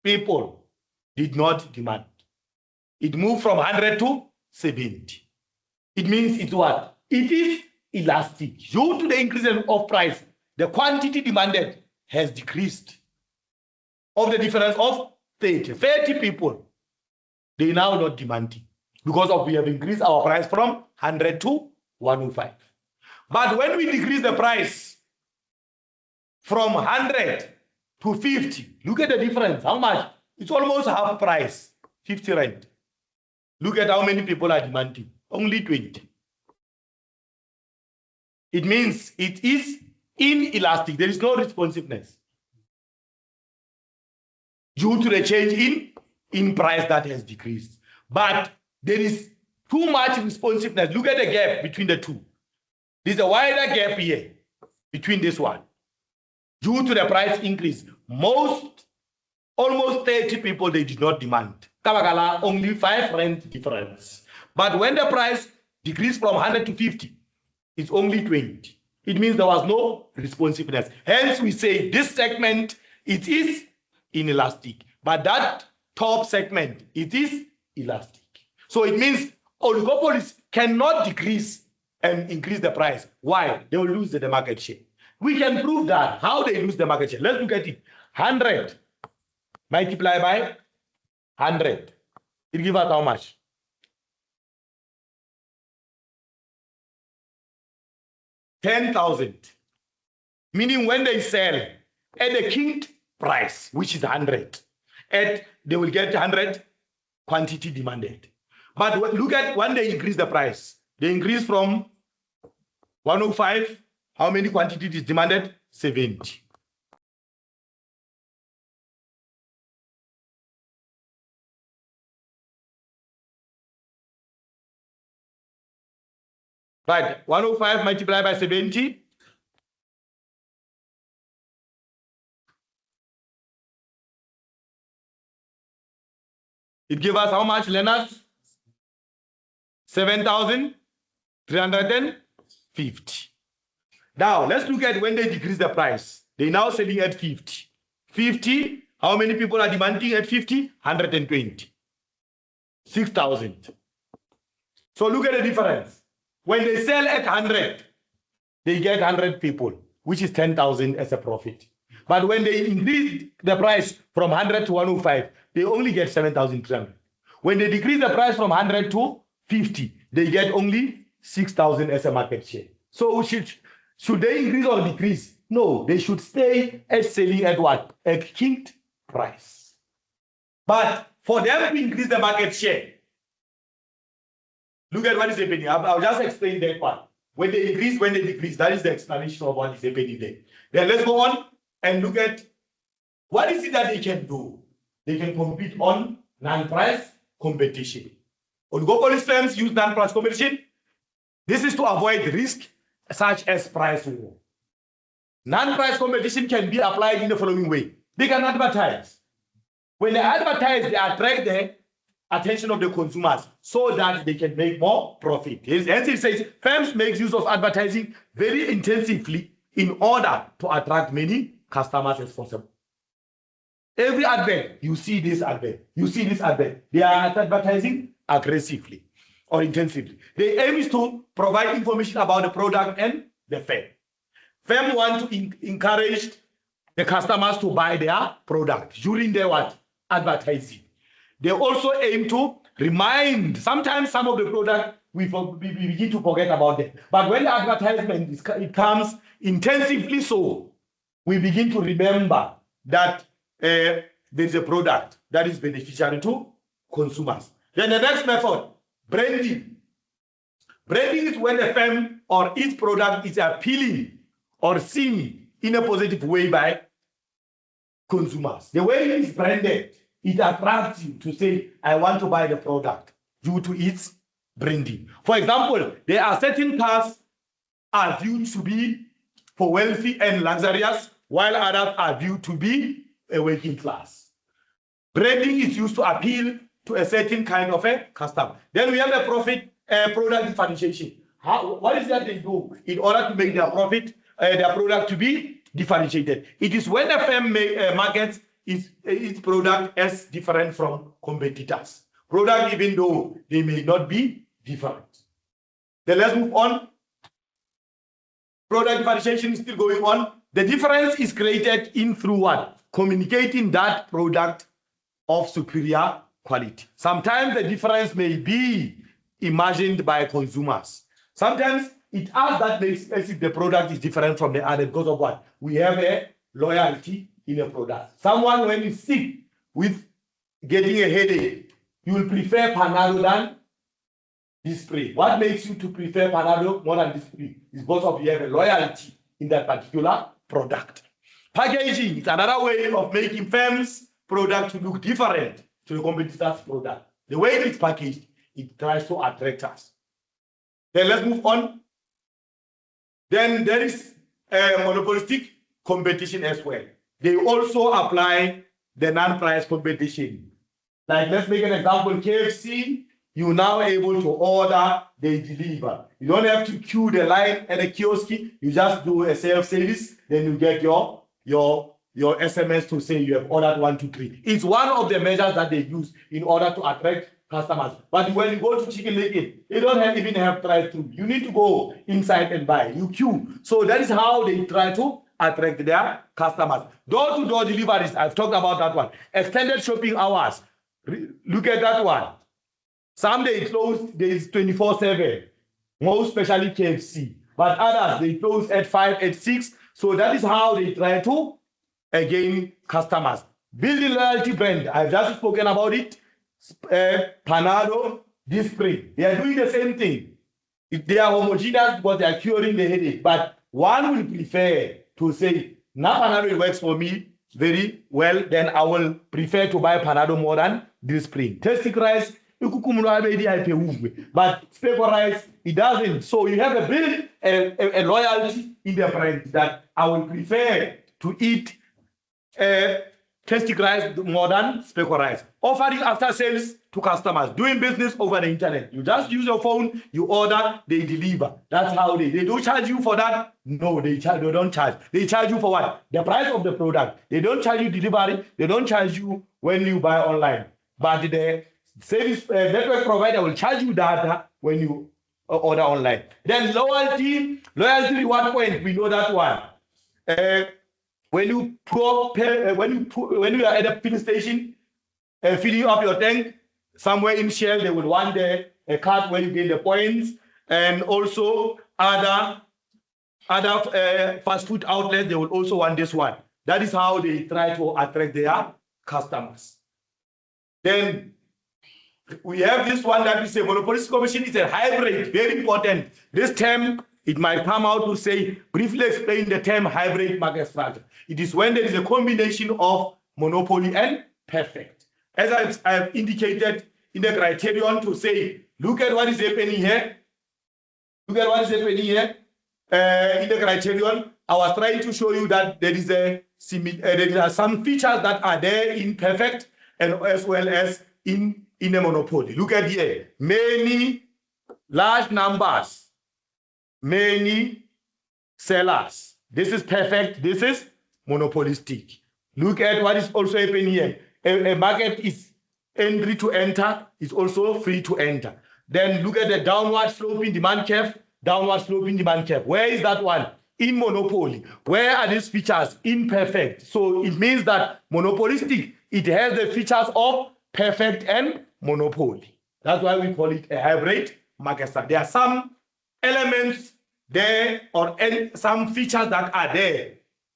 Speaker 1: people did not demand. It moved from 100 to 70. It means it's what? It is elastic. Due to the increase of price, the quantity demanded has decreased. Of the difference of 30 people, they now not demanding because of we have increased our price from 100 to 105. But when we decrease the price, from 100 to 50. Look at the difference. How much? It's almost half price, 50 rand. Look at how many people are demanding. Only 20. It means it is inelastic. There is no responsiveness due to the change in price that has decreased. But there is too much responsiveness. Look at the gap between the two. There's a wider gap here between this one. Due to the price increase, almost 30 people, they did not demand. Kabagala, only 5 rand difference. But when the price decreased from 100 to 50, it's only 20. It means there was no responsiveness. Hence, we say this segment, it is inelastic. But that top segment, it is elastic. So it means oligopolies cannot decrease and increase the price. Why? They will lose the market share. We can prove that. How they lose the market share? Let's look at it. 100 multiplied by 100. It gives us how much? 10,000. Meaning when they sell at the king price, which is 100, they will get 100 quantity demanded. But look at when they increase the price. They increase from 105. How many quantity is demanded? 70. Right, 105 multiplied by 70. It gives us how much, Leonard? 7,350. Now, let's look at when they decrease the price. They're now selling at 50. 50, how many people are demanding at 50? 120. 6,000. So look at the difference. When they sell at 100, they get 100 people, which is 10,000 as a profit. But when they increase the price from 100 to 105, they only get 7,300. When they decrease the price from 100 to 50, they get only 6,000 as a market share. So should they increase or decrease? No, they should stay at selling at what? At kinked price. But for them to increase the market share, look at what is happening. I'll just explain that part. When they increase, when they decrease, that is the explanation of what is happening there. Then let's go on and look at what is it that they can do. They can compete on non-price competition. Oligopoly firms use non-price competition. This is to avoid risk such as price war. Non-price competition can be applied in the following way. They can advertise. When they advertise, they attract the attention of the consumers so that they can make more profit. Hence it says firms make use of advertising very intensively in order to attract many customers as possible. Every advert, you see this advert, you see this advert, they are advertising aggressively or intensively. The aim is to provide information about the product and the firm. Firm want to encourage the customers to buy their product during their what? Advertising. They also aim to remind, sometimes some of the product we begin to forget about them. But when the advertisement it comes intensively, so we begin to remember that there is a product that is beneficial to consumers. Then the next method, branding. Branding is when a firm or its product is appealing or seen in a positive way by consumers. The way it is branded, it attracts you to say, I want to buy the product due to its branding. For example, there are certain cars are viewed to be for wealthy and luxurious, while others are viewed to be a working class. Branding is used to appeal to a certain kind of a customer. Then we have the product differentiation. What is that they do in order to make their product to be differentiated? It is when a firm markets its product as different from competitors. Product, even though they may not be different. Then let's move on. Product differentiation is still going on. The difference is created through what? Communicating that product of superior quality. Sometimes the difference may be imagined by consumers. Sometimes it us that makes as if the product is different from the other because of what? We have a loyalty in a product. Someone when is sick with getting a headache, you will prefer Panado than this spray. What makes you to prefer Panado more than this spray is because of you have a loyalty in that particular product. Packaging is another way of making firms' product to look different to the competitor's product. The way it is packaged, it tries to attract us. Then let's move on. Then there is monopolistic competition as well. They also apply the non-price competition. Like let's make an example, KFC, you're now able to order, they deliver. You don't have to queue the line at a kiosk, you just do a self-service, then you get your SMS to say you have ordered 1, 2, 3. It's one of the measures that they use in order to attract customers. But when you go to Chicken Licken, they don't even have drive-through. You need to go inside and buy. You queue. So that is how they try to attract their customers. Door-to-door deliveries, I've talked about that one. Extended shopping hours. Look at that one. Some they close, there is 24/7. Most especially KFC. But others, they close at 5, at 6. So that is how they try to gain customers. Building loyalty brand, I've just spoken about it. Panado, this spring, they are doing the same thing. They are homogeneous because they are curing the headache. But one will prefer to say, now Panado works for me very well, then I will prefer to buy Panado more than this spring. Tasty rice, but speckled rice, it doesn't. So you have a build a loyalty in the brand that I will prefer to eat tasty rice more than speckled rice. Offering after sales to customers, doing business over the internet. You just use your phone, you order, they deliver. That's how they don't charge you for that. No, they don't charge. They charge you for what? The price of the product. They don't charge you delivery. They don't charge you when you buy online. But the service network provider will charge you data when you order online. Then loyalty reward point. We know that one. When you are at a filling station, filling up your tank, somewhere in Shell, they will want a card where you gain the points, and also other fast food outlets, they will also want this one. That is how they try to attract their customers. Then we have this one that we say monopolistic competition is a hybrid, very important. This term, it might come out to say, briefly explain the term hybrid market structure. It is when there is a combination of monopoly and perfect. As I've indicated in the criterion to say, look at what is happening here. Look at what is happening here. In the criterion, I was trying to show you that there are some features that are there in perfect and as well as in a monopoly. Look at here. Many large numbers, many sellers. This is perfect. This is monopolistic. Look at what is also happening here. A market is entry to enter, is also free to enter. Then look at the downward sloping demand curve, downward sloping demand curve. Where is that one? In monopoly. Where are these features? Imperfect. So it means that monopolistic, it has the features of perfect and monopoly. That's why we call it a hybrid market structure. There are some elements there or some features that are there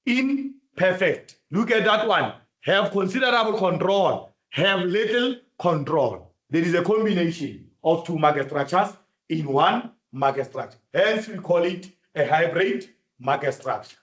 Speaker 1: in perfect. Look at that one. Have considerable control, have little control. There is a combination of two market structures in one market structure. Hence, we call it a hybrid market structure.